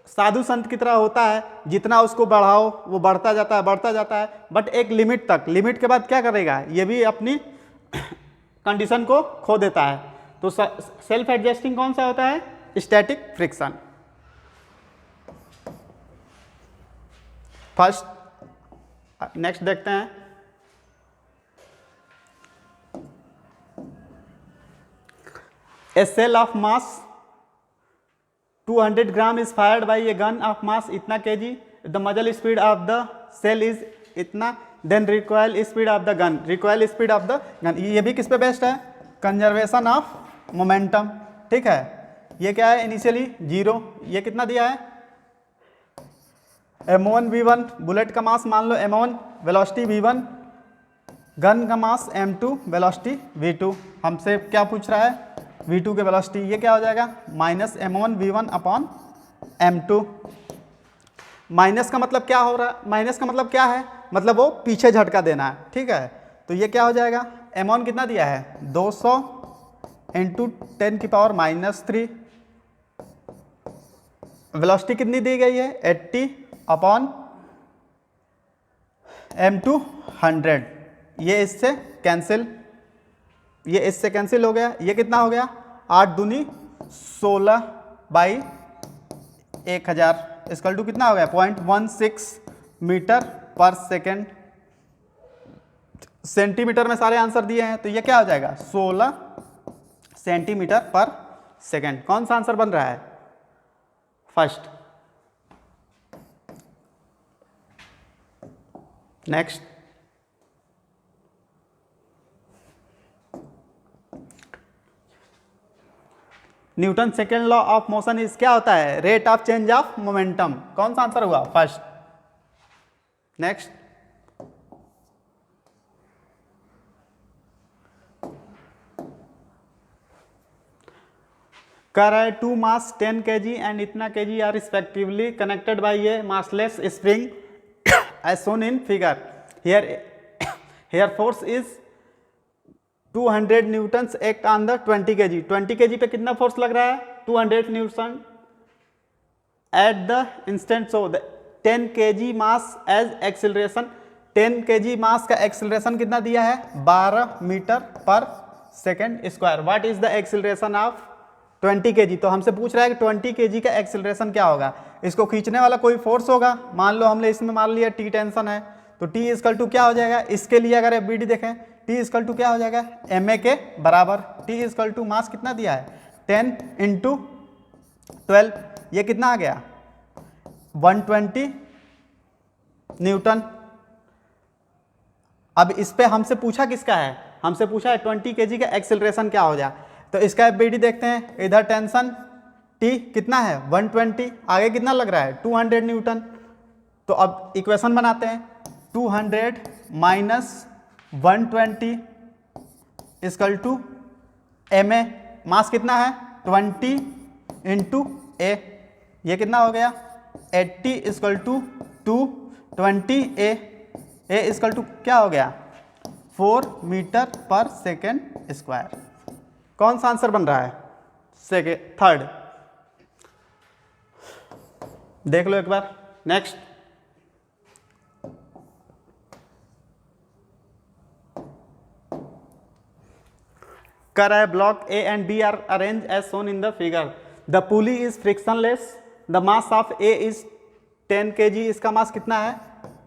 साधु संत की तरह होता है, जितना उसको बढ़ाओ वो बढ़ता जाता है, बट एक लिमिट तक, लिमिट के बाद क्या करेगा ये भी अपनी कंडीशन को खो देता है। तो सेल्फ एडजस्टिंग कौन सा होता है, स्टैटिक फ्रिक्शन। फर्स्ट, नेक्स्ट देखते हैं, a shell of mass 200 gram is fired by a gun of mass इतना kg, the muzzle speed of the shell is इतना, then recoil speed of the gun, recoil speed of the gun, ये भी किस पे based है, conservation of momentum. ठीक है, ये क्या है इनिशियली 0, ये कितना दिया है m1 v1, बुलेट का मास मान लो m1, वेलोसिटी v1, गन का मास m2, वेलोसिटी v2, हमसे क्या पूछ रहा है v2 के वेलोसिटी, ये क्या हो जाएगा minus m1 v1 upon m2। Minus का मतलब क्या हो रहा है, माइनस का मतलब क्या है, मतलब वो पीछे झटका देना है, ठीक है। तो ये क्या हो जाएगा, m1 कितना दिया है 200 इंटू 10⁻³ वेलोसिटी कितनी दी गई है 80 अपॉन m2 100। ये इससे कैंसिल, ये इससे कैंसिल हो गया, ये कितना हो गया 8 दूनी 16/1000 इक्वल टू कितना हो गया 0.16 मीटर पर सेकेंड। सेंटीमीटर में सारे आंसर दिए हैं, तो ये क्या हो जाएगा 16 सेंटीमीटर पर सेकेंड। कौन सा आंसर बन रहा है first. Next, Newton second law of motion is क्या होता है rate of change of momentum. कौन सा आंसर हुआ फर्स्ट। नेक्स्ट, कह रहा है 2 मास 10 kg एंड इतना kg are respectively connected by a massless spring as shown in figure. Here force is 200 newtons act on the 20 kg। 20 kg पे कितना force लग रहा है 200 newton at the instant. So 10 kg mass as acceleration. 10 kg mass का acceleration कितना दिया है 12 meter पर second square. What is the acceleration of 20 kg। तो हमसे पूछ रहा है कि 20 kg का एक्सिलरेशन क्या होगा। इसको खींचने वाला कोई फोर्स होगा, मान लो हमने इसमें मान लिया T टेंशन है, तो T इक्वल टू क्या हो जाएगा, इसके लिए अगर BD देखें T इक्वल टू क्या हो जाएगा ma के बराबर। T इक्वल टू मास कितना दिया है 10 इंटू 12, ये कितना आ गया 120 न्यूटन। अब इस पे हमसे पूछा किसका है, हमसे पूछा है 20 kg का एक्सिलरेशन क्या हो जाए। तो इसका BD देखते हैं, इधर टेंशन T कितना है 120, आगे कितना लग रहा है 200 न्यूटन। तो अब इक्वेशन बनाते हैं 200 माइनस 120 इक्वल टू ma। मास कितना है 20 इंटू a, ये कितना हो गया 80 equal to 220 a equal to क्या हो गया 4 मीटर पर सेकेंड स्क्वायर। कौन सा आंसर बन रहा है थर्ड। देख लो एक बार। नेक्स्ट, कर रहा है block A and B are arrange as shown in the figure. The pulley is frictionless, the mass of A is 10 kg। इसका मास कितना है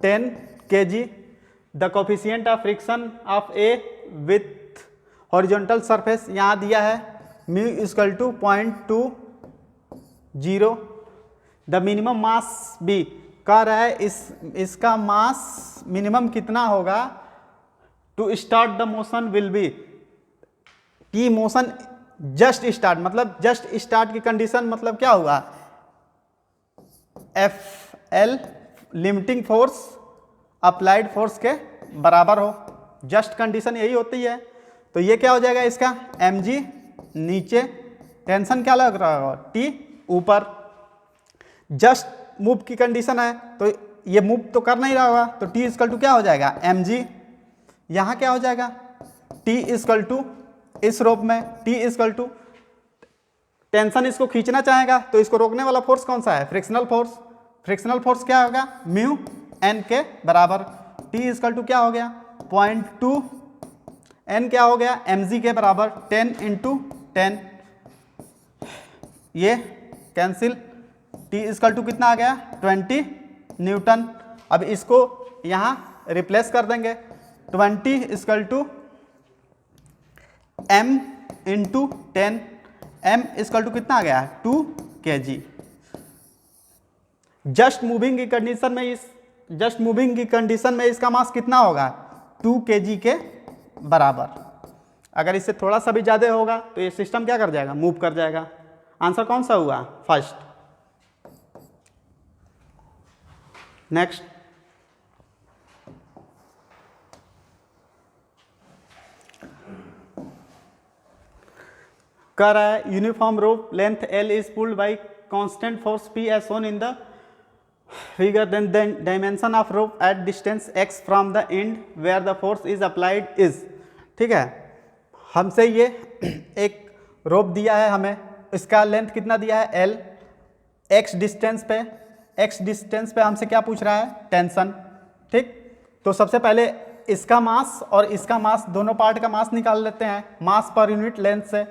10 kg। The coefficient of friction of A with horizontal surface यहाँ दिया है μ equal to 0.20। The minimum mass B कह रहा है इसका मास मिनिमम कितना होगा to start the motion will be. की मोशन जस्ट स्टार्ट, मतलब जस्ट स्टार्ट की कंडीशन मतलब क्या हुआ FL limiting force applied force के बराबर हो। जस्ट कंडीशन यही होती है। तो ये क्या हो जाएगा इसका mg नीचे, टेंशन क्या लग रहा होगा T ऊपर। जस्ट मूव की कंडीशन है तो ये मूव तो कर नहीं रहा होगा, तो T इक्वल टू क्या हो जाएगा mg। यहाँ क्या हो जाएगा T इक्वल टू इस रोप में T इक्वल टू टेंशन इसको खींचना चाहेगा तो इसको रोकने वाला फोर्स कौन सा है फ्रिक्शनल फोर्स। फ्रिक्शनल फोर्स क्या होगा म्यू n के बराबर। T इक्वल टू क्या हो गया 0.2, n क्या हो गया mg के बराबर 10 इंटू 10, ये कैंसिल। T इक्वल टू कितना आ गया 20 न्यूटन। अब इसको यहाँ रिप्लेस कर देंगे 20 equal to m into 10, m equal to कितना आ गया 2 kg। जस्ट मूविंग की कंडीशन में इसका मास कितना होगा 2 kg के बराबर। अगर इससे थोड़ा सा भी ज़्यादा होगा तो ये सिस्टम क्या कर जाएगा मूव कर जाएगा। आंसर कौन सा हुआ फर्स्ट। नेक्स्ट, कह रहा है uniform rope length L is pulled by constant force P as shown in the figure then dimension of rope at distance x from the end where the force is applied is। ठीक है, हमसे ये एक रोप दिया है, हमें इसका length कितना दिया है l, x डिस्टेंस पे हमसे क्या पूछ रहा है, टेंशन। ठीक, तो सबसे पहले इसका मास और इसका मास, दोनों पार्ट का मास निकाल लेते हैं मास पर यूनिट लेंथ से।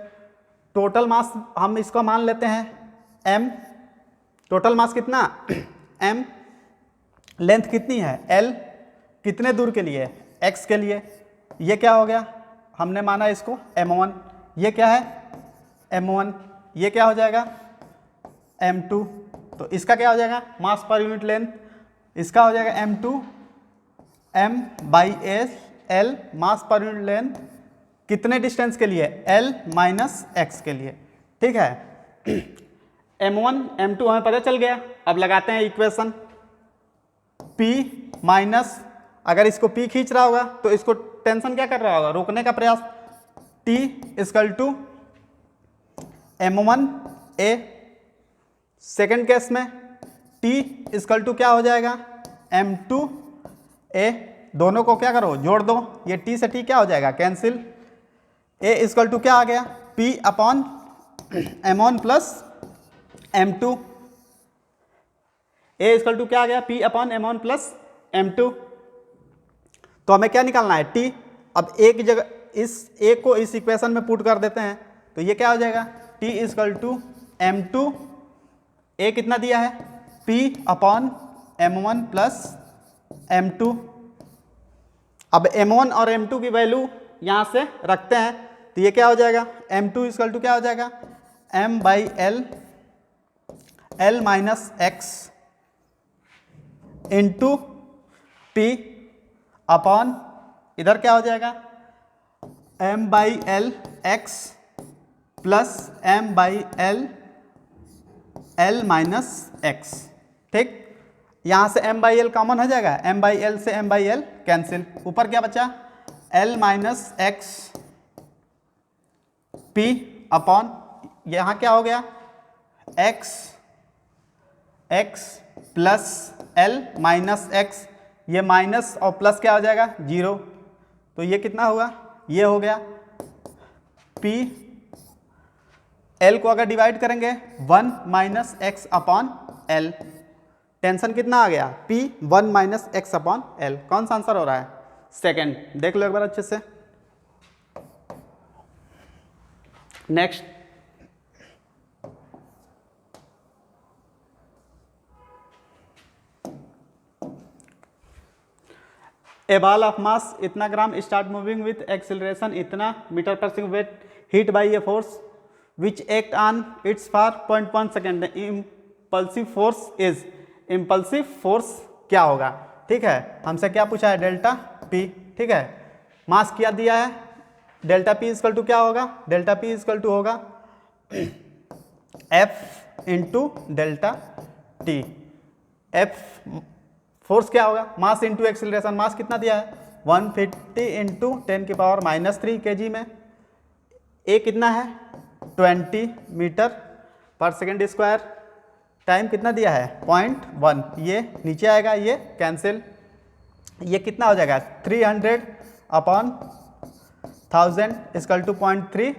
टोटल मास हम इसको मान लेते हैं m, टोटल मास कितना m, लेंथ कितनी है l, कितने दूर के लिए, x के लिए, ये क्या हो गया, हमने माना इसको m1, ये क्या है m1, ये क्या हो जाएगा m2, तो इसका क्या हो जाएगा मास पर यूनिट लेंथ, इसका हो जाएगा m2 m/l मास पर यूनिट लेंथ कितने डिस्टेंस के लिए, l माइनस x के लिए। ठीक है, m1 m2 हमें पता चल गया। अब लगाते हैं इक्वेशन, p माइनस, अगर इसको p खींच रहा होगा तो इसको टेंशन क्या कर रहा होगा, रोकने का प्रयास, t equal to m1 a। Second case में t इक्वल टू क्या हो जाएगा m2 a, दोनों को क्या करो जोड़ दो, ये t से t क्या हो जाएगा कैंसिल, a इक्वल टू क्या आ गया p upon m1 plus m2, a equal to क्या आ गया p upon m1 plus m2। तो हमें क्या निकालना है t। अब एक जगह इस a को इस इक्वेशन में पुट कर देते हैं तो ये क्या हो जाएगा t equal to m2, a कितना दिया है p upon m1 plus m2। अब m1 और m2 की वैल्यू यहाँ से रखते हैं तो ये क्या हो जाएगा m2 इक्वल टू क्या हो जाएगा m/l l minus x into p upon इधर क्या हो जाएगा m/l x plus m/l l minus x. ठीक, यहाँ से m/l कॉमन हो जाएगा, m/l से m/l कैंसिल, ऊपर क्या बचा l minus x p upon यहाँ क्या हो गया x plus l minus x, ये माइनस और प्लस क्या हो जाएगा 0, तो ये कितना होगा, ये हो गया p, l को अगर डिवाइड करेंगे 1 minus x upon l, tension कितना आ गया p 1 minus x upon l। कौन सा आंसर हो रहा है सेकेंड, देख लो एक बार अच्छे से। Next, a ball of mass इतना gram start moving with acceleration इतना मीटर पर second wait hit by a force which act on its for 0.1 second, impulsive force is, impulsive force क्या होगा। ठीक है, हमसे क्या पूछा है डेल्टा पी। ठीक है, मास क्या दिया है, डेल्टा पी इक्वल टू क्या होगा, डेल्टा पी इक्वल टू होगा F into delta T. F force क्या होगा, मास इंटू एक्सिलरेशन, मास कितना दिया है 150 इंटू 10⁻³ kg में, ए कितना है 20 मीटर पर सेकेंड स्क्वायर, टाइम कितना दिया है 0.1, ये नीचे आएगा, ये कैंसिल, ये कितना हो जाएगा 300 upon 1000 equal to 0.3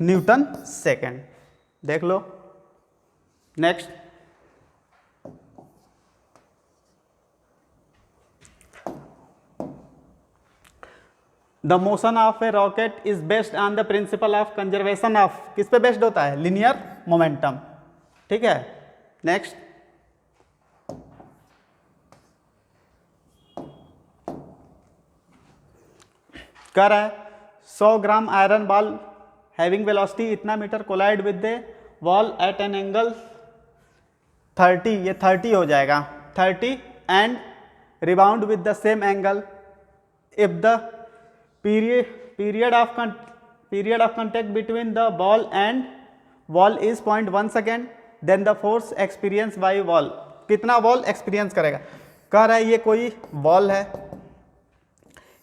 newton second. देख लो next, the motion of a rocket is based on the principle of conservation of, किस पे बेस्ड होता है, लीनियर मोमेंटम। ठीक है, नेक्स्ट, कह रहा है 100 gram iron ball having velocity इतना metre collide with the wall at an angle 30, ये 30 हो जाएगा 30 and rebound with the same angle if the period of contact between the ball and wall is 0.1 second, then the force experienced by wall, कितना wall experience करेगा। कह रहा है ये कोई वॉल है,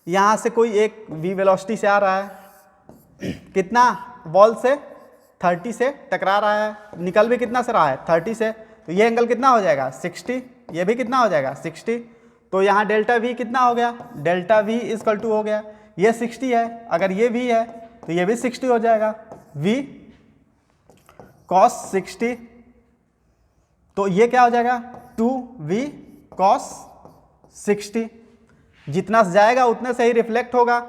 यहाँ से कोई एक v वेलोसिटी से आ रहा है, कितना वॉल से 30 से टकरा रहा है, निकल भी कितना से रहा है 30 से, तो ये एंगल कितना हो जाएगा 60, ये भी कितना हो जाएगा 60। तो यहाँ डेल्टा वी कितना हो गया, डेल्टा वी इक्वल टू हो गया, ये 60 है, अगर ये वी है तो ये भी 60 हो जाएगा, v cos 60। तो ये क्या हो जाएगा 2v cos 60। जितना जाएगा उतने से ही रिफ्लेक्ट होगा।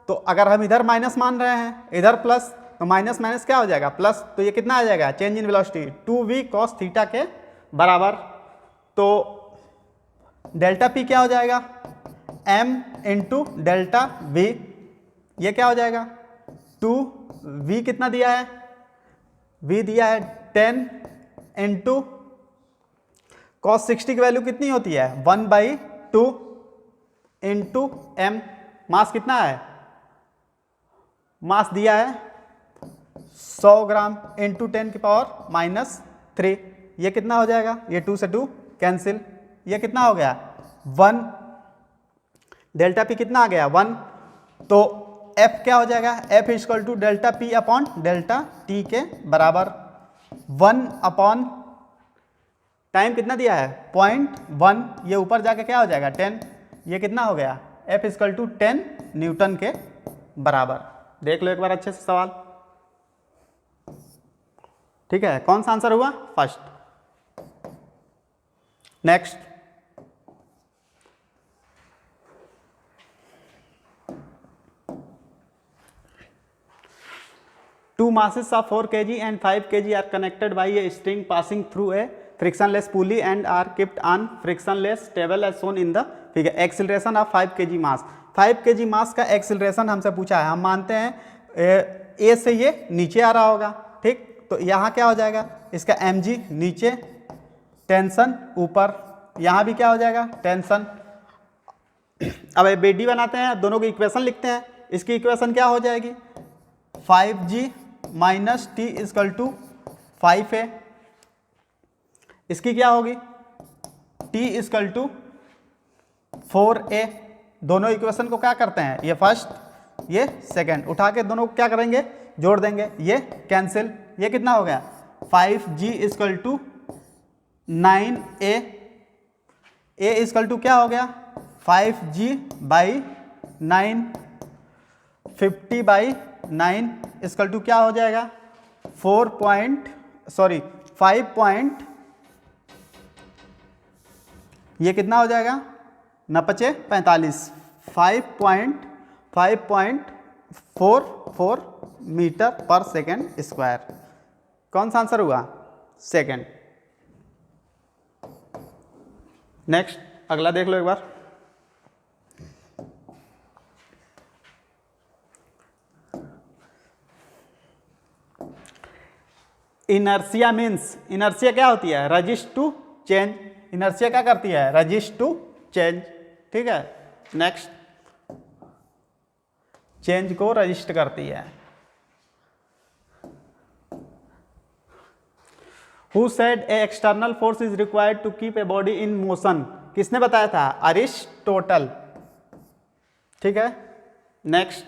तो अगर हम इधर माइनस मान रहे हैं, इधर प्लस, तो माइनस माइनस क्या हो जाएगा प्लस, तो ये कितना आ जाएगा change in velocity 2v cos theta के बराबर। तो डेल्टा p क्या हो जाएगा m इंटू डेल्टा v, ये क्या हो जाएगा 2v कितना दिया है, v दिया है 10 इंटू cos 60 की वैल्यू कितनी होती है 1/2 इंटू m। मास कितना है, मास दिया है 100 ग्राम इंटू 10 की पावर -3। ये कितना हो जाएगा, ये 2 से 2 कैंसिल, ये कितना हो गया 1। डेल्टा p कितना आ गया 1। तो f क्या हो जाएगा, f equal to delta p upon delta t के बराबर। 1 अपॉन टाइम कितना दिया है 0.1, ये ऊपर जाके क्या हो जाएगा 10, ये कितना हो गया f इक्वल टू 10 न्यूटन के बराबर। देख लो एक बार अच्छे से सवाल, ठीक है। कौन सा आंसर हुआ first. Next, two masses of 4 kg and 5 kg are connected by a string passing through a frictionless pulley and are kept on frictionless table as shown in the figure. Acceleration of 5 kg mass, 5 kg mass का acceleration हमसे पूछा है। हम मानते हैं ए से ये नीचे आ रहा होगा, ठीक। तो यहाँ क्या हो जाएगा, इसका mg नीचे, टेंशन ऊपर, यहाँ भी क्या हो जाएगा टेंशन। अब बेडी बनाते हैं, दोनों की इक्वेशन लिखते हैं। इसकी इक्वेशन क्या हो जाएगी 5g minus T equal to 5a। इसकी क्या होगी t इक्वल टू 4a। दोनों इक्वेशन को क्या करते हैं, ये फर्स्ट ये सेकंड, उठा के दोनों को क्या करेंगे जोड़ देंगे, ये कैंसिल, ये कितना हो गया 5g equal to 9a। a equal to क्या हो गया 5g बाई 9, 50/9 इक्वल टू क्या हो जाएगा 5 ये कितना हो जाएगा 9 45, 5.44 मीटर पर सेकेंड स्क्वायर। कौन सा आंसर हुआ सेकेंड। नेक्स्ट, अगला देख लो एक बार। इनर्सिया मीन्स, इनर्सिया क्या होती है रजिस्ट टू चेंज। इनर्सिया क्या करती है रजिस्ट टू चेंज, ठीक है। नेक्स्ट, चेंज को रजिस्ट करती है। Who said a external force is required to keep a body in motion, किसने बताया था अरिस्टोटल, ठीक है। नेक्स्ट,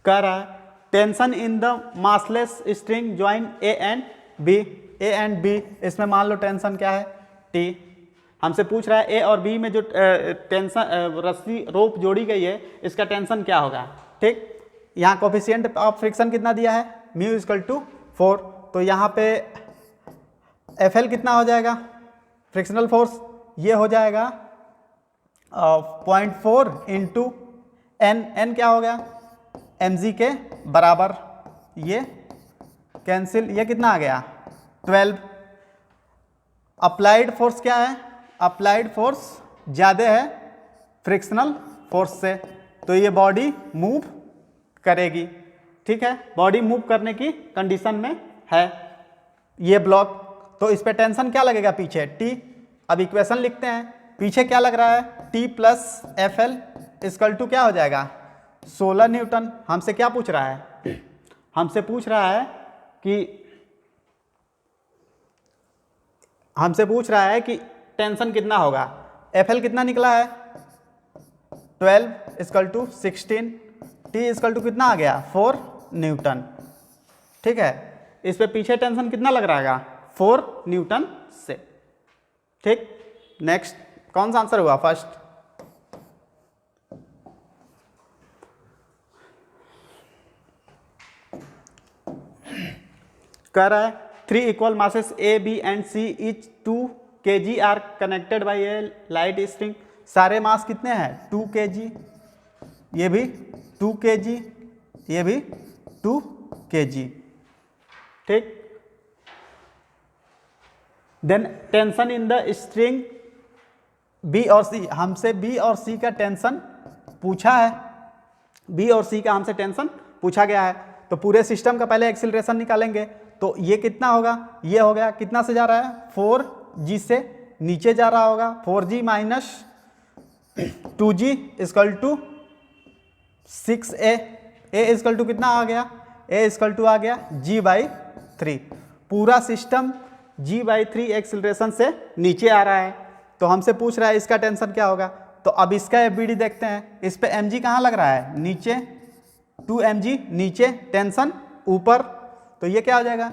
कह रहा है tension in the massless string join A and B. A and B, इसमें मान लो टेंशन क्या है टी। हमसे पूछ रहा है ए और बी में जो टेंशन रस्सी रोप जोड़ी गई है इसका टेंशन क्या होगा, ठीक। यहाँ कोफिशिएंट ऑफ फ्रिक्शन कितना दिया है म्यू इक्वल टू 4। तो यहाँ पे एफ एल कितना हो जाएगा फ्रिक्शनल फोर्स, ये हो जाएगा 0.4 इंटू एन, एन क्या हो गया mg के बराबर, ये कैंसिल, ये कितना आ गया 12। अप्लाइड फोर्स क्या है, अप्लाइड फोर्स ज़्यादा है फ्रिक्शनल फोर्स से, तो ये बॉडी मूव करेगी, ठीक है। बॉडी मूव करने की कंडीशन में है ये ब्लॉक। तो इस पे टेंशन क्या लगेगा पीछे t। अब इक्वेशन लिखते हैं, पीछे क्या लग रहा है t plus F L equal to क्या हो जाएगा 16 न्यूटन। हमसे क्या पूछ रहा है, हमसे पूछ रहा है कि टेंशन कितना होगा। एफ एल कितना निकला है 12 equal to 16, T equal to कितना आ गया 4 न्यूटन। ठीक है, इस पे पीछे टेंशन कितना लग रहा है 4 न्यूटन से। ठीक, नेक्स्ट कौन सा आंसर हुआ फर्स्ट? कह रहा है 3 equal masses A B and C each 2 kg are connected by a light string. सारे मास कितने हैं 2 kg, ये भी 2 kg, ये भी 2 kg। ठीक, then tension in the string B और सी, हमसे बी और सी का टेंशन पूछा है, बी और सी का हमसे टेंशन पूछा गया है। तो पूरे सिस्टम का पहले एक्सीलरेशन निकालेंगे। तो ये कितना होगा, ये हो गया, कितना से जा रहा है 4g से नीचे जा रहा होगा, 4g minus 2g equal to 6a। a equal to कितना आ गया, a इक्वल टू आ गया g/3। पूरा सिस्टम g/3 एक्सीलरेशन से नीचे आ रहा है। तो हमसे पूछ रहा है इसका टेंशन क्या होगा। तो अब इसका FBD देखते हैं। इस पे mg कहाँ लग रहा है, नीचे, 2 mg नीचे, टेंशन ऊपर। तो ये क्या हो जाएगा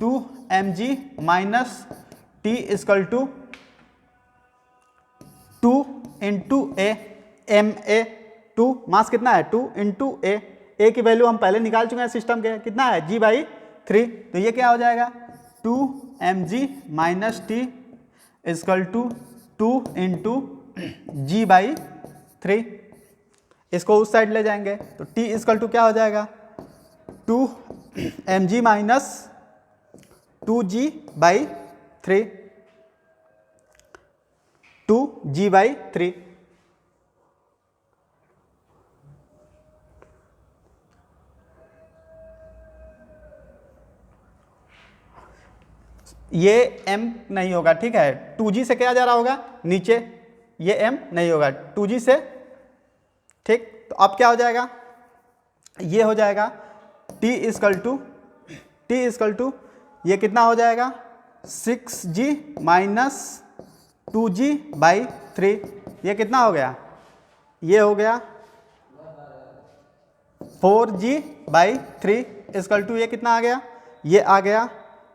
2 mg minus t equal to 2 into a, M A 2, mass कितना है 2 इंटू ए। ए की वैल्यू हम पहले निकाल चुके हैं सिस्टम के, कितना है g/3। तो ये क्या हो जाएगा 2 mg minus t equal to 2 into g/3। इसको उस साइड ले जाएंगे तो t इक्वल टू क्या हो जाएगा 2 mg माइनस 2g/3, 2g/3। ये m नहीं होगा, ठीक है, 2g से क्या जा रहा होगा नीचे, ये m नहीं होगा 2g से। ठीक, तो अब क्या हो जाएगा, ये हो जाएगा t इक्वल टू ये कितना हो जाएगा 6g माइनस 2g/3। ये कितना हो गया, ये हो गया 4g/3 इक्वल टू ये कितना आ गया, ये आ गया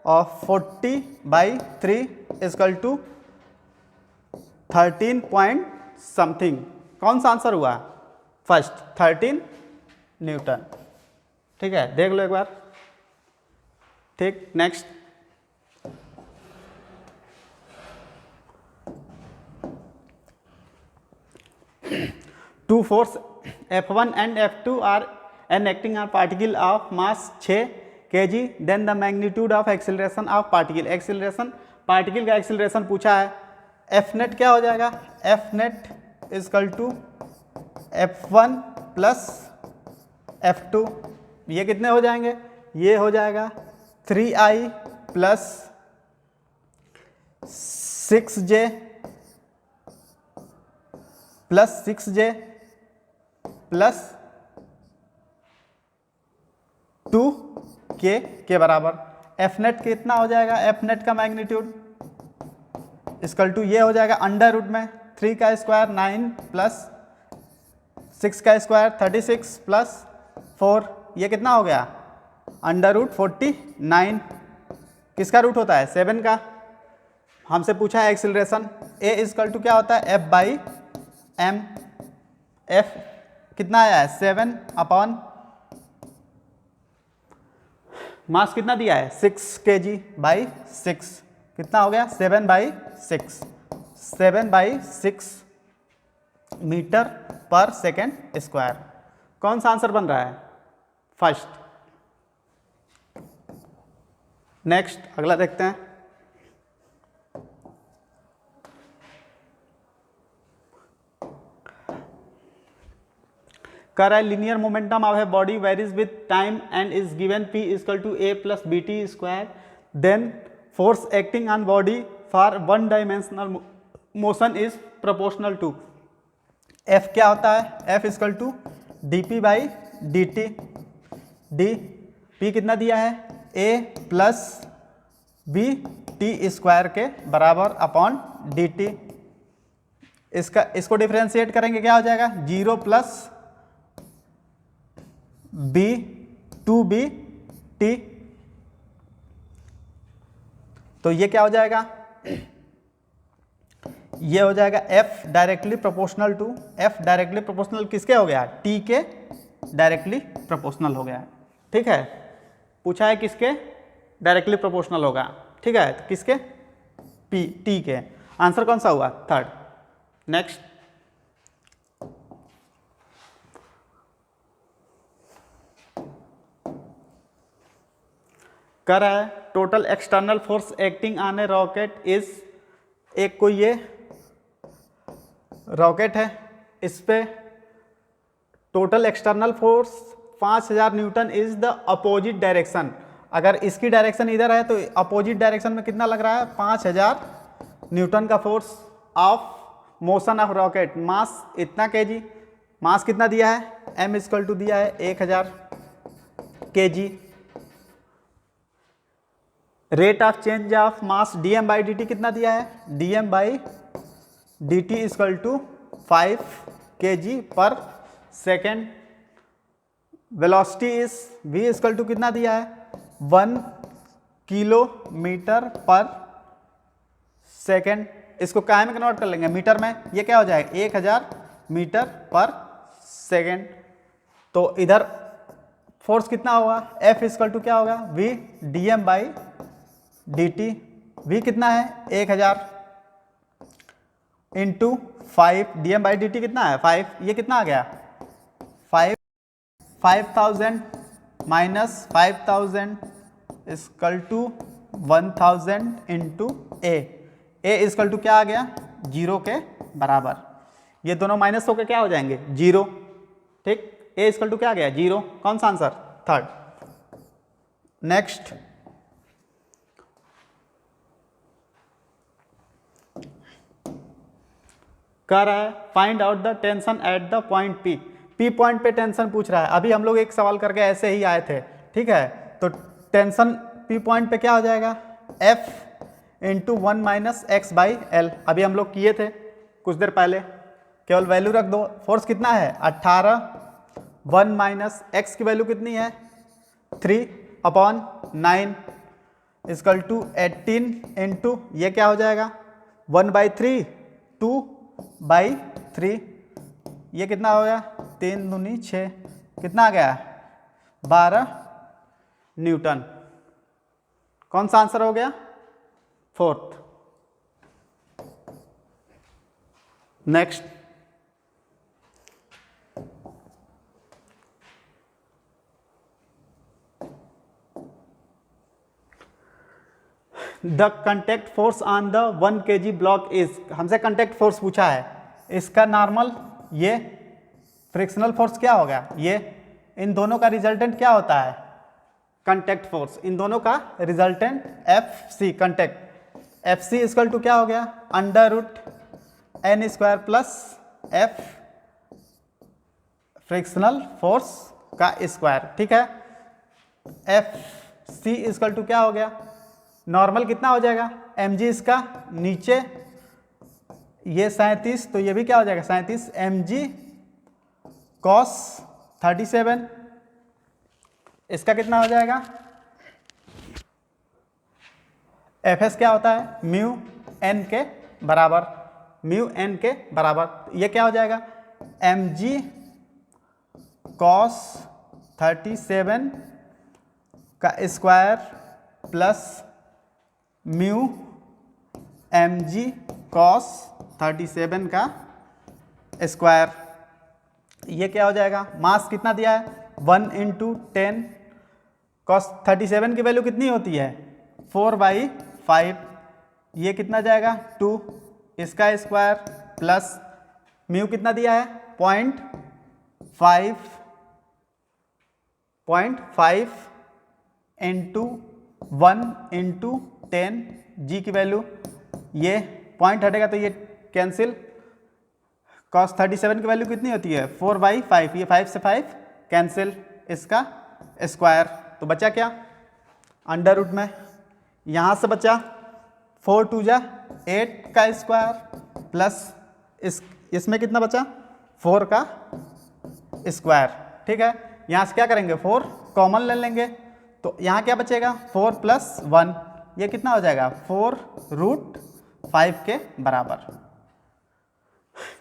और 40/3 इक्वल टू 13 पॉइंट समथिंग। कौन सा आंसर हुआ फर्स्ट, 13 न्यूटन। ठीक है, देख लो एक बार। ठीक, next two force F1 and F2 are an acting on particle of mass 6 kg, then the magnitude of acceleration of particle. Acceleration, particle का एक्सीलरेशन पूछा है। F नेट क्या हो जाएगा, F net equal to F1 plus F2। ये कितने हो जाएंगे, ये हो जाएगा 3i plus 6j plus 6j plus 2k के बराबर। एफ नेट कितना हो जाएगा, एफ नेट का मैग्नीट्यूड इक्वल टू ये हो जाएगा अंडर रूट में 3 का स्क्वायर 9 प्लस 6 का स्क्वायर 36 प्लस 4, ये कितना हो गया अंडर रूट 49। किसका रूट होता है 7 का। हमसे पूछा है एक्सीलरेशन, ए इक्वल टू क्या होता है F/m। F कितना आया है 7 अपॉन मास कितना दिया है 6 kg/6, कितना हो गया 7/6, 7/6 मीटर पर सेकेंड स्क्वायर। कौन सा आंसर बन रहा है फर्स्ट। नेक्स्ट अगला देखते हैं। कह रहा है linear momentum of a body varies with time and is given p equal to a plus bt square, then force acting on body for one dimensional motion is proportional to. f क्या होता है, f equal to dp/dt, d p कितना दिया है a plus b t square के बराबर upon dt। इसको differentiate करेंगे क्या हो जाएगा 0 प्लस बी 2b t। तो ये क्या हो जाएगा, ये हो जाएगा f directly proportional to, f directly proportional किसके हो गया, t के डायरेक्टली प्रोपोर्शनल हो गया। ठीक है, पूछा है किसके डायरेक्टली प्रोपोर्शनल होगा। ठीक है, तो किसके, p t के। आंसर कौन सा हुआ, थर्ड। नेक्स्ट, कह रहा है total external force acting on A rocket is, एक कोई ये रॉकेट है, इस पे total external force 5000 Newton is the opposite direction. अगर इसकी डायरेक्शन इधर है तो अपोजिट डायरेक्शन में कितना लग रहा है, 5000 न्यूटन का force of motion of rocket. Mass इतना kg, मास कितना दिया है, m इक्वल टू दिया है 1000 kg। Rate of change of mass dm by dt कितना दिया है, dm by dt equal to 5 kg पर second. Velocity is v equal to कितना दिया है, 1 किलोमीटर पर सेकेंड। इसको काय में कन्वर्ट कर लेंगे, मीटर में, ये क्या हो जाएगा 1000 मीटर पर सेकेंड। तो इधर फोर्स कितना होगा, F इक्वल टू क्या होगा, v dm by dt। v कितना है 1000 इंटू 5, dm बाई dt कितना है 5, ये कितना आ गया 5000 minus 5000 equal to 1000 into a equal to क्या आ गया 0 के बराबर। ये दोनों माइनस होकर क्या हो जाएंगे 0। ठीक, ए इक्वल टू क्या आ गया 0। कौन सा आंसर, थर्ड। नेक्स्ट, कह रहा है find out the tension at the point P। P point पे टेंशन पूछ रहा है। अभी हम लोग एक सवाल करके ऐसे ही आए थे। ठीक है, तो टेंशन P पॉइंट पे क्या हो जाएगा, F into 1 minus x by L. अभी हम लोग किए थे कुछ देर पहले, केवल वैल्यू रख दो। फोर्स कितना है 18, 1 माइनस एक्स की वैल्यू कितनी है 3/9 इक्वल टू 18 इंटू ये क्या हो जाएगा 1/3, 2/3। ये कितना हो गया 3 दूनी 6, कितना आ गया 12 न्यूटन। कौन सा आंसर हो गया, fourth. Next, the contact force on the 1 kg block is. हमसे कंटेक्ट फोर्स पूछा है, इसका नॉर्मल, ये फ्रिक्शनल फोर्स क्या होगा, ये इन दोनों का रिजल्टेंट क्या होता है कंटेक्ट फोर्स, इन दोनों का resultant FC contact. FC equal to क्या हो गया √n² plus F frictional force का स्क्वायर। ठीक है, FC इक्वल टू क्या हो गया, नॉर्मल कितना हो जाएगा mg, इसका नीचे ये 37, तो ये भी क्या हो जाएगा 37 mg cos 37। इसका कितना हो जाएगा, fs क्या होता है म्यू n के बराबर, म्यू n के बराबर। ये क्या हो जाएगा mg cos 37 का square plus mu mg cos 37 का स्क्वायर। ये क्या हो जाएगा, मास कितना दिया है 1 × 10, cos 37 की वैल्यू कितनी होती है 4/5, ये कितना जाएगा 2, इसका स्क्वायर प्लस म्यू कितना दिया है 0.5 इंटू 1 × 10 जी की वैल्यू, ये पॉइंट हटेगा तो ये कैंसिल। cos 37 की वैल्यू कितनी होती है 4/5, ये 5 से 5 कैंसिल, इसका स्क्वायर। तो बचा क्या अंडर रूट में, यहाँ से बचा 4 × 2 = 8 का स्क्वायर प्लस इसमें कितना बचा 4 का स्क्वायर। ठीक है, यहाँ से क्या करेंगे 4 कॉमन ले लेंगे, तो यहाँ क्या बचेगा 4 + 1, ये कितना हो जाएगा 4√5 के बराबर।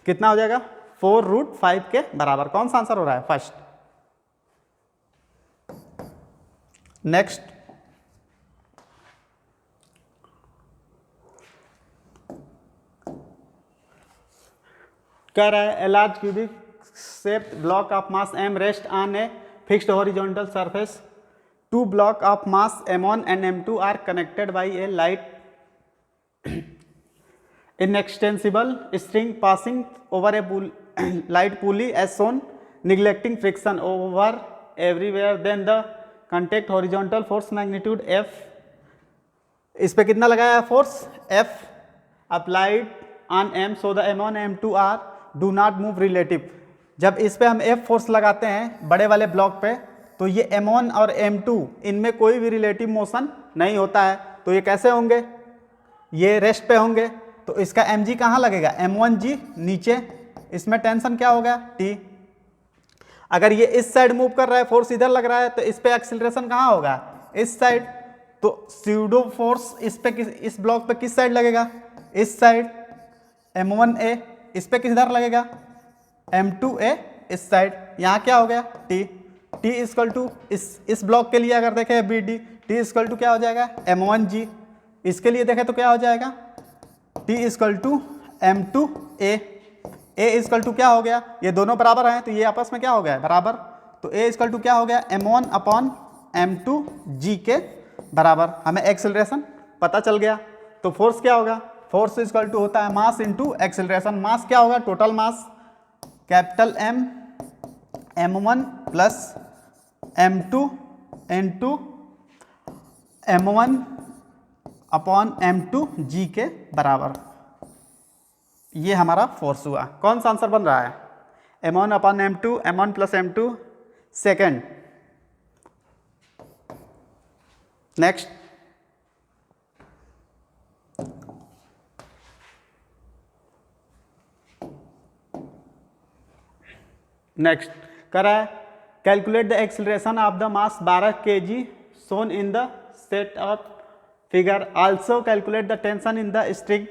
कितना हो जाएगा 4√5 के बराबर। कौन सा आंसर हो रहा है फर्स्ट। नेक्स्ट, कह रहा है a large cubic shaped block of mass m rest on a fixed horizontal surface. Two blocks of mass m1 and m2 are connected by a light inextensible string passing over a light pulley as shown, neglecting friction over everywhere. Then the contact horizontal force magnitude F, इस पे कितना लगाया है force F applied on m, so the m1 m2 are do not move relative. जब इस पे हम F force लगाते हैं बड़े वाले ब्लॉक पे, तो ये m1 और m2 इनमें कोई भी रिलेटिव मोशन नहीं होता है, तो ये कैसे होंगे, ये रेस्ट पे होंगे। तो इसका mg कहाँ लगेगा m1g नीचे, इसमें टेंशन क्या होगा T। अगर ये इस साइड मूव कर रहा है, फोर्स इधर लग रहा है, तो इस पे एक्सीलरेशन कहाँ होगा इस साइड। तो स्यूडो फोर्स इस पे इस ब्लॉक पे किस साइड लगेगा इस साइड, m1a इस पे किधर लगेगा m2a इस साइड। यहाँ क्या हो गया T इक्वल टू इस ब्लॉक के लिए अगर देखें BD, T इक्वल टू क्या हो जाएगा m1g, इसके लिए देखें तो क्या हो जाएगा T equal to m2a। A equal to क्या हो गया, ये दोनों बराबर हैं तो ये आपस में क्या हो गया बराबर, तो A इक्वल टू क्या हो गया m1/m2g के बराबर। हमें एक्सेलरेशन पता चल गया। तो फोर्स क्या होगा, फोर्स इक्वल टू होता है मास इंटू एक्सेलरेशन। मास क्या होगा, total mass capital M m1 + m2 into m1/m2g के बराबर। ये हमारा फोर्स हुआ। कौन सा आंसर बन रहा है m1/m2, m1 + m2 second. Next, कर रहा है calculate the acceleration of the mass 12 kg shown in the set of figure, also calculate the tension in the string.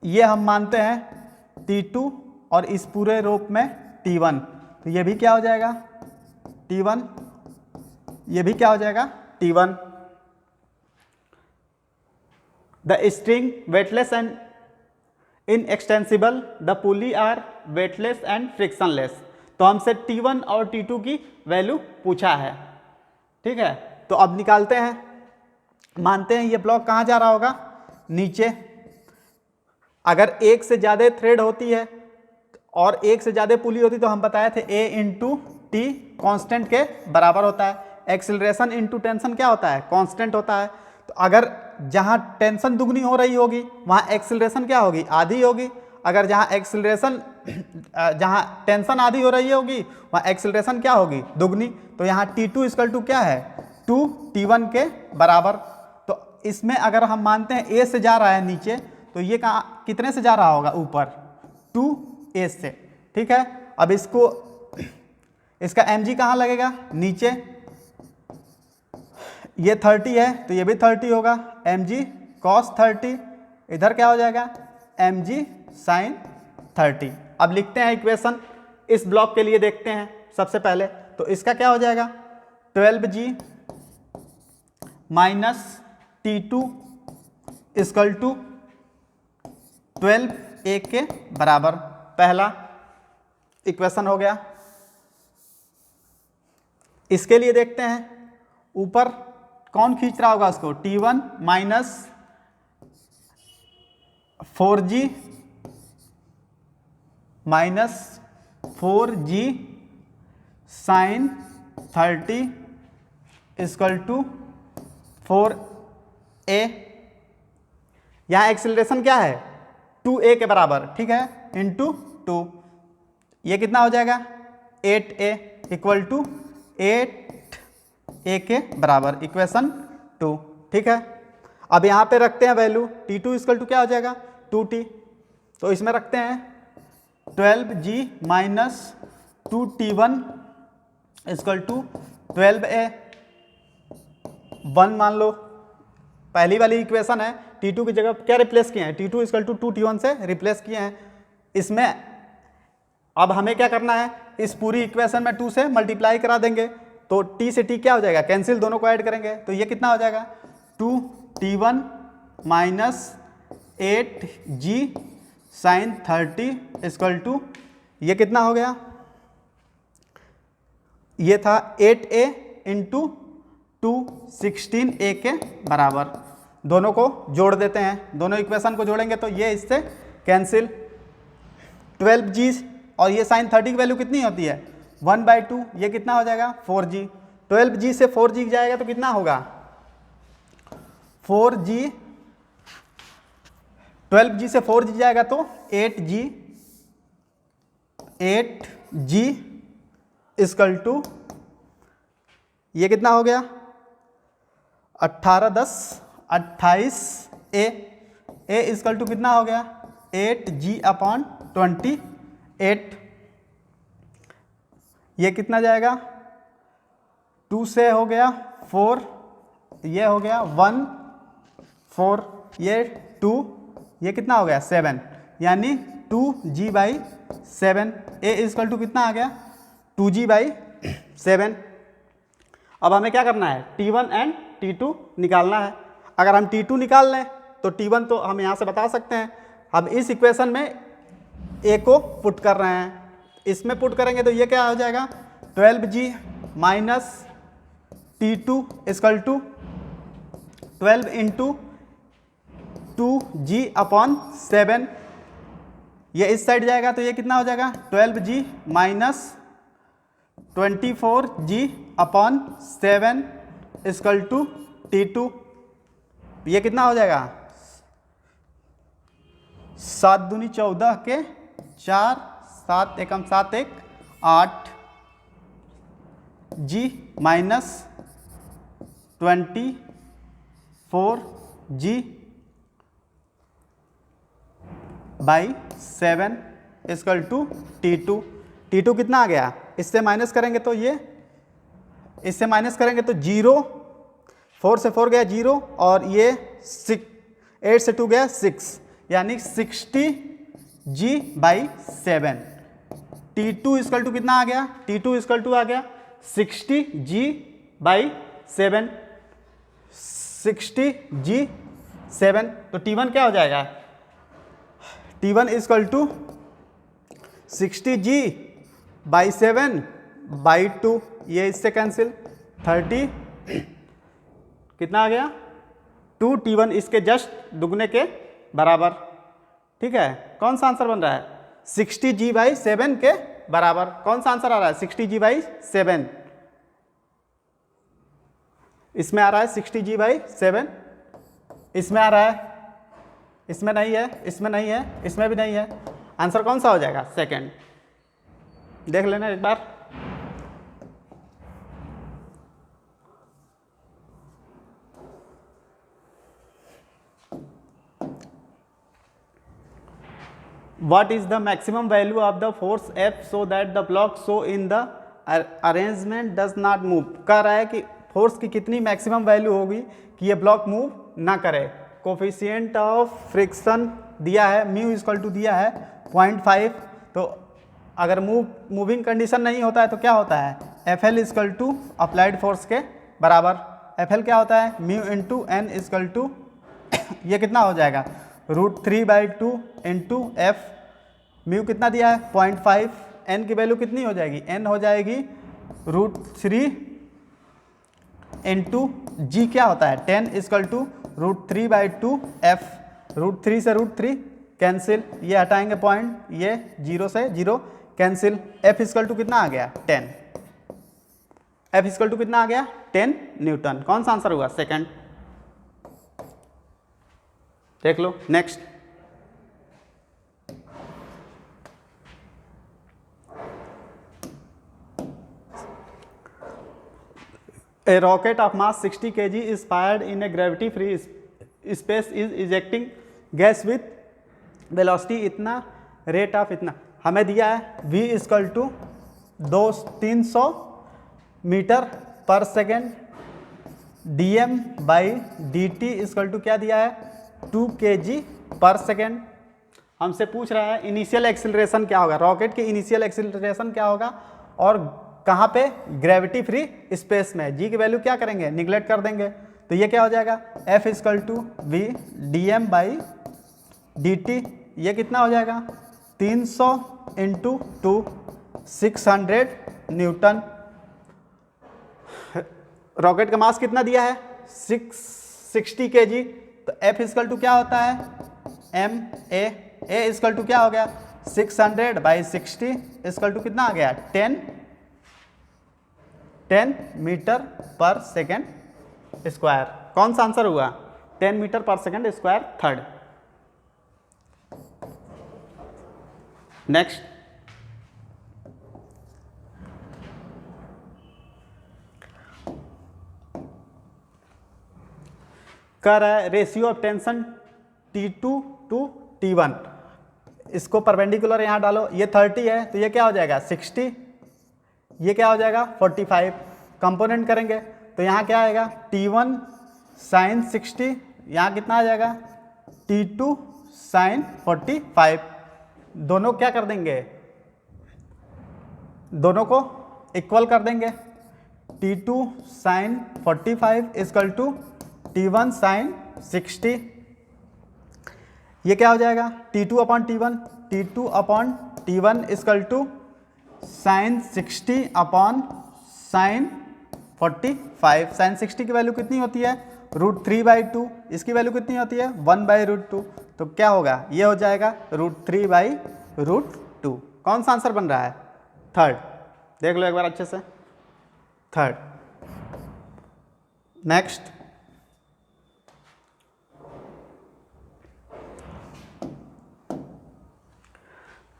ये हम मानते हैं T2 और इस पूरे रोप में T1, तो ये भी क्या हो जाएगा T1, ये भी क्या हो जाएगा T1। The string weightless and inextensible, the pulley are weightless and frictionless. तो हमसे T1 और T2 की वैल्यू पूछा है, ठीक है। तो अब निकालते हैं, मानते हैं ये ब्लॉक कहाँ जा रहा होगा नीचे। अगर एक से ज़्यादा थ्रेड होती है और एक से ज़्यादा पुली होती तो हम बताए थे A इंटू टी कॉन्स्टेंट के बराबर होता है। एक्सिलरेशन इंटू टेंशन क्या होता है कांस्टेंट होता है। तो अगर जहाँ टेंशन दुगनी हो रही होगी वहाँ एक्सिलरेशन क्या होगी आधी होगी। अगर जहाँ टेंशन आधी हो रही होगी वहाँ एक्सिलरेशन क्या होगी दुगनी। तो यहाँ T2 इक्वल टू क्या है 2T1 के बराबर। तो इसमें अगर हम मानते हैं A से जा रहा है नीचे तो ये कहाँ कितने से जा रहा होगा ऊपर 2A से, ठीक है। अब इसका mg कहाँ लगेगा नीचे, ये 30 है तो ये भी 30 होगा mg cos 30, इधर क्या हो जाएगा mg sin 30। अब लिखते हैं इक्वेशन इस ब्लॉक के लिए देखते हैं सबसे पहले। तो इसका क्या हो जाएगा 12g minus T2 equal to 12A के बराबर, पहला इक्वेशन हो गया। इसके लिए देखते हैं ऊपर कौन खींच रहा होगा उसको T1 minus 4G minus 4G sine 30 equal to 4A। यहाँ एक्सिलरेशन क्या है 2A के बराबर, ठीक है, इंटू 2। ये कितना हो जाएगा 8A इक्वल टू 8A के बराबर, इक्वेशन 2, ठीक है। अब यहाँ पे रखते हैं वैल्यू T2 इक्वल टू क्या हो जाएगा 2T। तो इसमें रखते हैं 12G minus 2T1 equal to 12a 1 मान लो। पहली वाली इक्वेशन है, T2 की जगह क्या रिप्लेस किए हैं, T2 इक्वल टू 2T1 से रिप्लेस किए हैं। इसमें अब हमें क्या करना है, इस पूरी इक्वेशन में 2 से मल्टीप्लाई करा देंगे तो T से T क्या हो जाएगा, कैंसिल, दोनों को ऐड करेंगे तो ये कितना हो जाएगा 2T1 minus 8G sign 30 equal to ये कितना हो गया, ये था 8a इंटू 216a के बराबर। दोनों को जोड़ देते हैं, दोनों इक्वेशन को जोड़ेंगे तो ये इससे कैंसिल। 12g और ये साइन 30 की वैल्यू कितनी होती है 1/2, ये कितना हो जाएगा 4g। 12g से 4g जाएगा तो कितना होगा 4g, 12g से 4g जाएगा तो 8g इक्वल टू ये कितना हो गया 18 10 28a इक्वल टू कितना हो गया 8g/28। ये कितना जाएगा 2 से हो गया 4, ये हो गया 1 4, ये 2, ये कितना हो गया 7, यानी 2g/7। a इक्वल टू कितना आ गया 2g/7। अब हमें क्या करना है T1 एंड T2 निकालना है। अगर हम T2 निकाल लें तो T1 तो हम यहाँ से बता सकते हैं। अब इस इक्वेशन में a को पुट कर रहे हैं, इसमें पुट करेंगे तो ये क्या हो जाएगा 12g minus T2 equal to 12 into 2g/7। ये इस साइड जाएगा तो ये कितना हो जाएगा 12g minus 24g/7 equal to T2। ये कितना हो जाएगा 7 दूनी 14 के 4, 7 एकम 7 1 8 g minus 24g/7 equal to T2। T2 कितना आ गया, इससे माइनस करेंगे तो ये, इससे माइनस करेंगे तो 0, 4 से 4 गया 0 और ये 8 से 2 गया 6, यानी 60g/7। T2 इक्वल टू कितना आ गया, T2 इक्वल टू आ गया 60g/7, 60g/7। तो T1 क्या हो जाएगा T1 इक्वल टू 60g/7/2, ये इससे कैंसिल 30 कितना आ गया 2, T1 इसके जस्ट दुगने के बराबर। ठीक है, कौन सा आंसर बन रहा है 60g/7 के बराबर। कौन सा आंसर आ रहा है 60g/7, इसमें आ रहा है 60g/7, इसमें आ रहा है, इसमें नहीं है, इसमें नहीं है, इसमें भी नहीं है। आंसर कौन सा हो जाएगा सेकंड, देख लेना एक बार। What is the maximum value of the force F so that the block so in the arrangement does not move? कह रहा है कि फोर्स की कितनी मैक्सिमम वैल्यू होगी कि ये ब्लॉक मूव ना करे। कोफिशिएंट ऑफ फ्रिक्शन दिया है, म्यू इक्वल टू दिया है 0.5। तो अगर मूविंग कंडीशन नहीं होता है तो क्या होता है F L equal to applied force के बराबर। एफ एल क्या होता है mu into N equal to ये कितना हो जाएगा √3/2 इंटू एफ। म्यू कितना दिया है 0.5, एन की वैल्यू कितनी हो जाएगी, एन हो जाएगी √3 इंटू जी क्या होता है 10 इक्वल टू √3/2 एफ। √3 से √3 कैंसिल, ये हटाएंगे पॉइंट, ये 0 से 0 कैंसिल। एफ इक्वल टू कितना आ गया 10, एफ इक्वल टू कितना आ गया 10 न्यूटन। कौन सा आंसर हुआ सेकंड, देख लो next. A rocket of mass 60 kg is fired in a gravity free space is ejecting gas with velocity इतना, rate of इतना। हमें दिया है v इक्वल टू 300 मीटर पर second, dm by dt equal to क्या दिया है 2 kg पर सेकेंड। हमसे पूछ रहा है इनिशियल एक्सिलरेशन क्या होगा, रॉकेट की इनिशियल एक्सिलरेशन क्या होगा और कहाँ पे, ग्रेविटी फ्री स्पेस में। जी की वैल्यू क्या करेंगे, निगलेक्ट कर देंगे, तो ये क्या हो जाएगा F equal to V dm by dt। ये कितना हो जाएगा 300 इंटू 2 600 न्यूटन। रॉकेट का मास कितना दिया है 660 kg, तो F इक्वल टू क्या होता है m a इक्वल टू क्या हो गया 600 बाई 60 इक्वल टू कितना आ गया 10 मीटर पर सेकेंड स्क्वायर। कौन सा आंसर हुआ 10 मीटर पर सेकेंड स्क्वायर थर्ड। नेक्स्ट, कह रहा है ratio of tension T2 to T1। इसको परपेंडिकुलर यहाँ डालो, ये 30 है तो ये क्या हो जाएगा 60, ये क्या हो जाएगा 45। कंपोनेंट करेंगे तो यहाँ क्या आएगा T1 साइन 60, यहाँ कितना आ जाएगा T2 साइन 45। दोनों क्या कर देंगे, दोनों को इक्वल कर देंगे। T2 sign 45 equal to T1 sign 60। ये क्या हो जाएगा T2 upon T1, T2 upon T1 equal to sine 60 upon sine 45। Sine 60 की वैल्यू कितनी होती है √3/2, इसकी वैल्यू कितनी होती है 1/√2, तो क्या होगा ये हो जाएगा √3/√2। कौन सा आंसर बन रहा है थर्ड, देख लो एक बार अच्छे से, थर्ड। नेक्स्ट,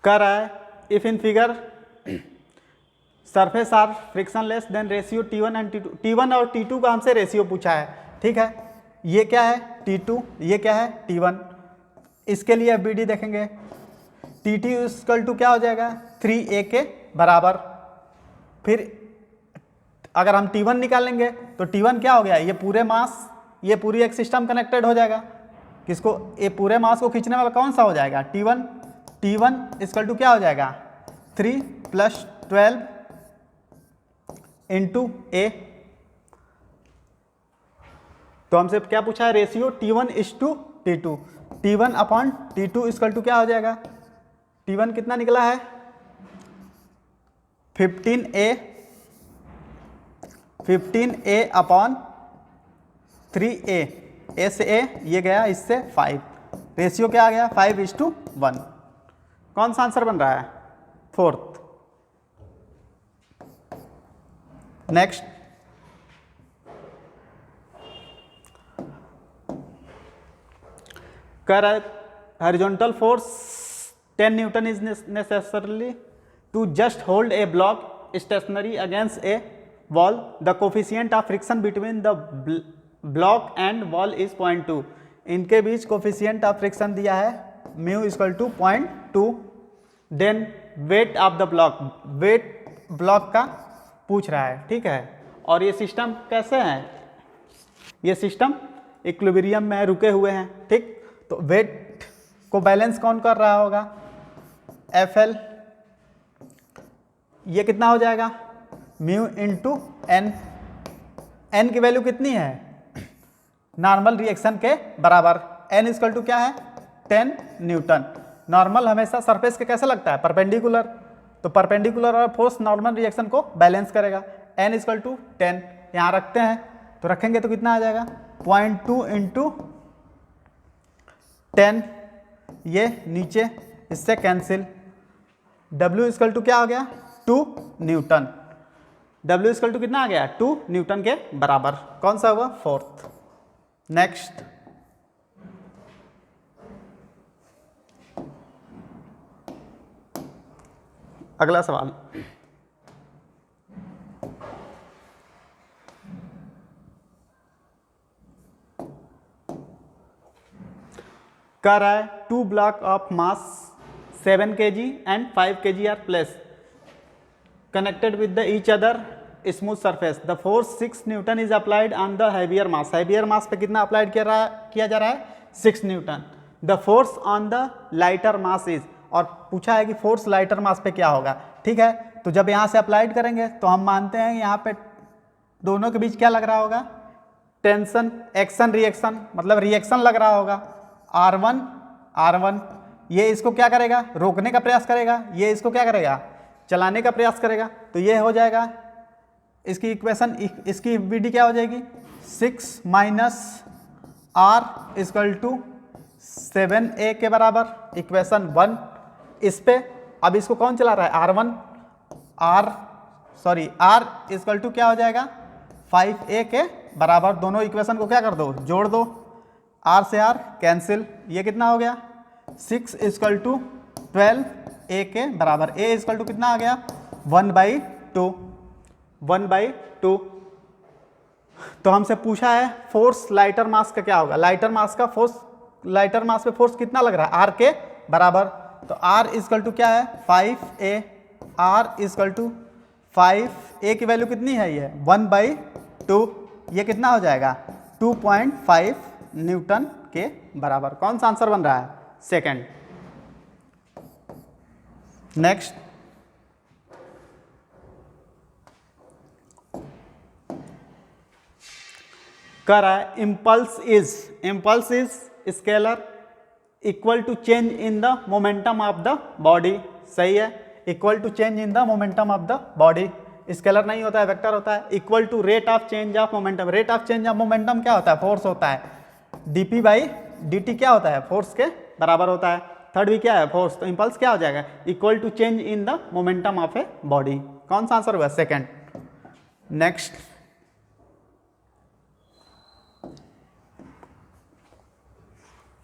कह रहा है if in figure surface are frictionless then ratio T1 and T2। T1 और T2 का हमसे रेशियो पूछा है, ठीक है। ये क्या है T2, ये क्या है T1। इसके लिए FBD देखेंगे, TT इक्वल टू क्या हो जाएगा 3a के बराबर। फिर अगर हम T1 निकालेंगे तो T1 क्या हो गया, ये पूरे मास, ये पूरी एक सिस्टम कनेक्टेड हो जाएगा। किसको, ये पूरे मास को खींचने वाला कौन सा हो जाएगा T1। T1 इक्वल टू क्या हो जाएगा 3 + 12 इंटू a। तो हमसे क्या पूछा है ratio T1:T2। T1 upon T2 equal to क्या हो जाएगा, T1 कितना निकला है 15a अपॉन 3a, a से a ये गया इससे 5, रेशियो क्या आ गया 5:1। कौन सा आंसर बन रहा है फोर्थ। नेक्स्ट, कह रहा है horizontal force 10 newton is necessarily to just hold a block stationary against a wall. The coefficient of friction between the block and wall is 0.2। इनके बीच कोफिशिएंट ऑफ फ्रिक्शन दिया है mu equal to 0.2। Then weight of the block, weight block का पूछ रहा है, ठीक है। और ये सिस्टम कैसे है, ये सिस्टम इक्विलिब्रियम में रुके हुए हैं, ठीक। तो वेट को बैलेंस कौन कर रहा होगा FL। ये कितना हो जाएगा म्यू इंटू एन। एन की वैल्यू कितनी है नॉर्मल रिएक्शन के बराबर। एन इक्वल टू क्या है 10 न्यूटन। नॉर्मल हमेशा सरफेस के कैसे लगता है परपेंडिकुलर, तो परपेंडिकुलर और फोर्स नॉर्मल रिएक्शन को बैलेंस करेगा। एन इक्वल टू 10 यहाँ रखते हैं, तो रखेंगे तो कितना आ जाएगा 0.2 इंटू 10, ये नीचे इससे कैंसिल। W इक्वल टू क्या हो गया 2 न्यूटन। W इक्वल टू कितना आ गया 2 न्यूटन के बराबर। कौन सा हुआ फोर्थ। नेक्स्ट, अगला सवाल, कह रहा है 2 block of mass 7 kg and 5 kg are place connected with the each other smooth surface the force 6 newton is applied on the heavier mass. Heavier mass पे कितना अप्लाइड किया जा रहा है? 6 newton. The force on the lighter mass is, और पूछा है कि फोर्स लाइटर मास पे क्या होगा। ठीक है, तो जब यहाँ से अप्लाइड करेंगे तो हम मानते हैं यहाँ पे दोनों के बीच क्या लग रहा होगा? टेंशन, एक्शन, रिएक्शन, मतलब रिएक्शन लग रहा होगा। R1 ये इसको क्या करेगा? रोकने का प्रयास करेगा, ये इसको क्या करेगा? चलाने का प्रयास करेगा। तो ये हो जाएगा इसकी इक्वेशन, इसकी विधि क्या हो जाएगी? 6 minus R equal to 7A के बराबर, इक्वेशन 1। इस पे अब इसको कौन चला रहा है? R इक्वल टू क्या हो जाएगा? 5A के बराबर। दोनों इक्वेशन को क्या कर दो? जोड़ दो। R से R कैंसिल, ये कितना हो गया? 6 इक्वल टू 12A के बराबर। A इक्वल टू कितना आ गया? 1/2। तो हमसे पूछा है फोर्स लाइटर मास का क्या होगा? लाइटर मास पे फोर्स कितना लग रहा है? R के बराबर। तो R इक्वल टू क्या है? 5A। R equal to 5A की वैल्यू कितनी है? ये 1/2। ये कितना हो जाएगा? 2.5 न्यूटन के बराबर। कौन सा आंसर बन रहा है? सेकंड। नेक्स्ट, कह रहा है impulse is scalar equal to change in the momentum of the body. सही है, equal to change in the momentum of the body. Scalar नहीं होता है, वेक्टर होता है। Equal to rate of change of momentum. Rate of change of momentum क्या होता है? फोर्स होता है। dp/dt क्या होता है? फोर्स के बराबर होता है। थर्ड भी क्या है? फोर्स। तो इम्पल्स क्या हो जाएगा? Equal to change in the momentum of a body. कौन सा आंसर हुआ? सेकेंड। नेक्स्ट,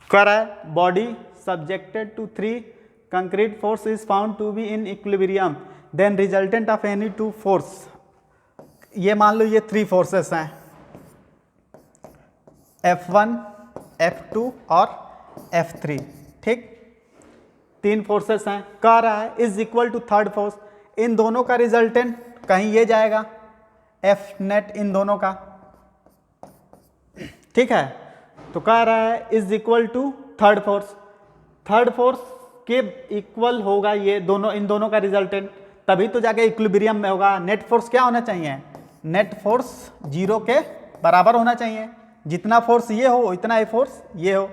कह रहा है body subjected to 3 concurrent force is found to be in equilibrium then resultant of any 2 force. ये मान लो ये 3 फोर्सेस हैं, F1, F2 और F3। ठीक, 3 फोर्सेस हैं। कह रहा है is equal to third force. इन दोनों का रिजल्टेंट कहीं ये जाएगा, F नेट इन दोनों का। ठीक है, तो कह रहा है is equal to third force. Third force के इक्वल होगा ये दोनों, इन दोनों का रिजल्टेंट, तभी तो जाके इक्विलिब्रियम में होगा। नेट फोर्स क्या होना चाहिए? नेट फोर्स 0 के बराबर होना चाहिए। जितना फोर्स ये हो उतना ही फोर्स ये हो।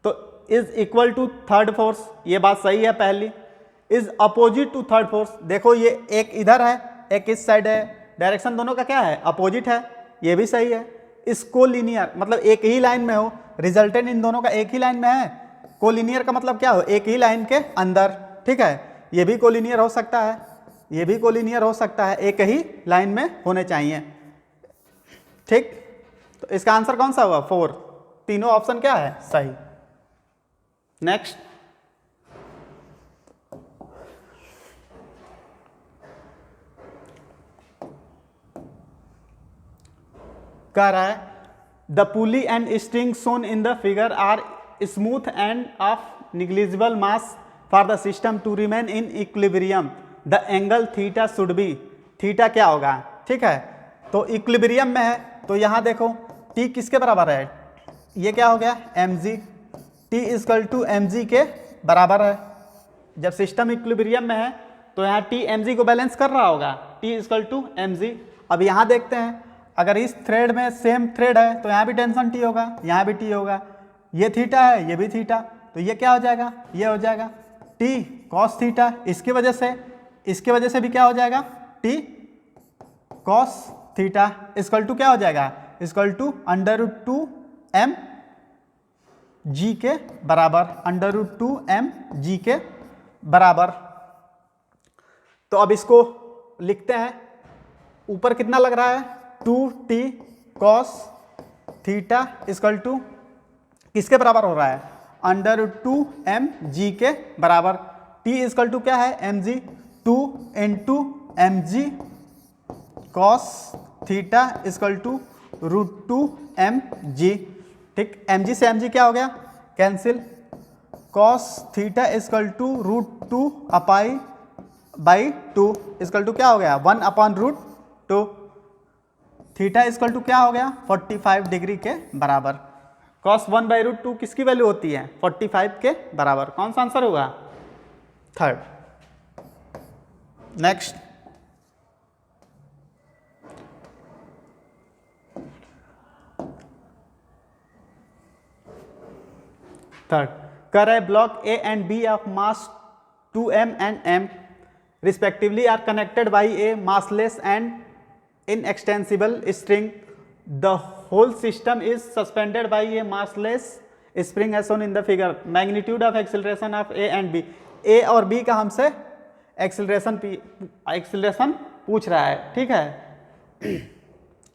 तो is equal to third force, ये बात सही है पहली। Is opposite to third force, देखो ये एक इधर है एक इस साइड है, डायरेक्शन दोनों का क्या है? अपोजिट है, ये भी सही है। इस कोलिनियर मतलब एक ही लाइन में हो, रिजल्टेंट इन दोनों का एक ही लाइन में है। कोलिनियर का मतलब क्या हो? एक ही लाइन के अंदर। ठीक है, ये भी कोलिनियर हो सकता है, ये भी कोलिनियर हो सकता है, एक ही लाइन में होने चाहिए। ठीक, तो इसका आंसर कौन सा हुआ? 4। तीनों ऑप्शन क्या है? सही। नेक्स्ट, कह रहा है the pulley and string shown in the figure are smooth and of negligible mass for the system to remain in equilibrium the angle theta should be. Theta क्या होगा? ठीक है, तो इक्विलिब्रियम में है तो यहाँ देखो टी किसके बराबर है? ये क्या हो गया? mg। T equal to mg के बराबर है। जब सिस्टम इक्विलिब्रियम में है तो यहाँ टी mg को बैलेंस कर रहा होगा, टी इक्वल टू mg। अब यहाँ देखते हैं, अगर इस थ्रेड में सेम थ्रेड है तो यहाँ भी टेंशन टी होगा, यहाँ भी टी होगा। ये थीटा है, ये भी थीटा, तो ये क्या हो जाएगा? ये हो जाएगा टी कॉस थीटा। इसकी वजह से भी क्या हो जाएगा? T cos theta equal to क्या हो जाएगा? इक्वल टू √2m g के बराबर, √2m g के बराबर। तो अब इसको लिखते हैं, ऊपर कितना लग रहा है? 2t cos theta equal to किसके बराबर हो रहा है? √2m g के बराबर। t इक्वल टू क्या है? mg, 2 into mg cos theta equal to √2mg। ठीक, mg से mg क्या हो गया? Cancel. cos theta equal to √2 अपाई बाई टू इक्वल टू क्या हो गया 1/√2। थीटा इक्वल टू क्या हो गया 45 डिग्री के बराबर। cos 1/√2 किसकी वैल्यू होती है 45 के बराबर। कौन सा आंसर होगा थर्ड। नेक्स्ट, थर्ड, कर a block A and B of mass 2m and m respectively are connected by a massless and inextensible string. The whole system is suspended by a massless spring as shown in the figure. Magnitude of acceleration of a and b. a और b का हमसे acceleration पूछ रहा है, ठीक है।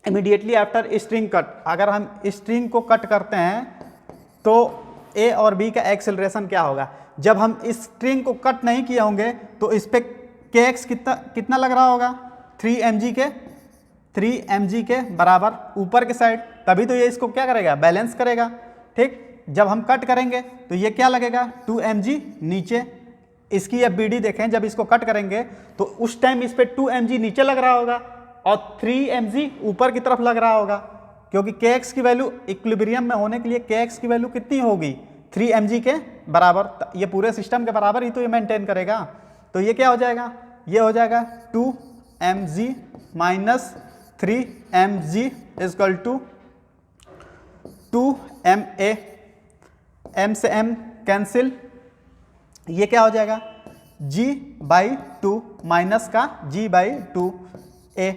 Immediately after string cut, अगर हम स्ट्रिंग को कट करते हैं तो ए और बी का एक्सेलरेशन क्या होगा। जब हम इस स्ट्रिंग को कट नहीं किए होंगे तो इस पे kx कितना लग रहा होगा 3 mg के बराबर ऊपर के साइड, तभी तो ये इसको क्या करेगा बैलेंस करेगा, ठीक। जब हम कट करेंगे तो ये क्या लगेगा 2 mg नीचे। इसकी अब BD देखें, जब इसको कट करेंगे तो उस टाइम इस पे 2 mg नीचे लग रहा होगा और 3 mg ऊपर की तरफ लग रहा होगा, क्योंकि kx की वैल्यू इक्विलिब्रियम में होने के लिए kx की वैल्यू कितनी होगी 3 mg के बराबर। ये पूरे सिस्टम के बराबर ही तो ये मेंटेन करेगा। तो ये क्या हो जाएगा, ये हो जाएगा 2 mg minus 3 mg equal to 2 ma। m से m कैंसिल, ये क्या हो जाएगा g/2 माइनस का g/2 a।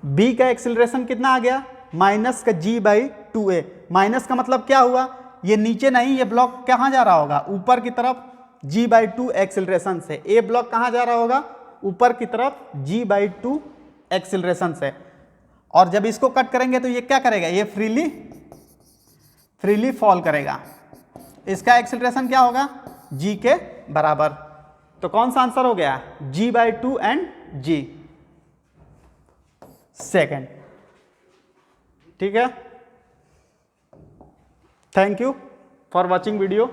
b का एक्सिलरेशन कितना आ गया माइनस का g/2a। माइनस का मतलब क्या हुआ, ये नीचे नहीं, ये ब्लॉक कहाँ जा रहा होगा ऊपर की तरफ g/2 एक्सिलरेशन से। ए ब्लॉक कहाँ जा रहा होगा ऊपर की तरफ g/2 एक्सिलरेशन से। और जब इसको कट करेंगे तो ये क्या करेगा, ये फ्रीली फॉल करेगा। इसका एक्सिलरेशन क्या होगा g के बराबर। तो कौन सा आंसर हो गया g/2 एंड g सेकेंड, ठीक है। Thank you for watching video.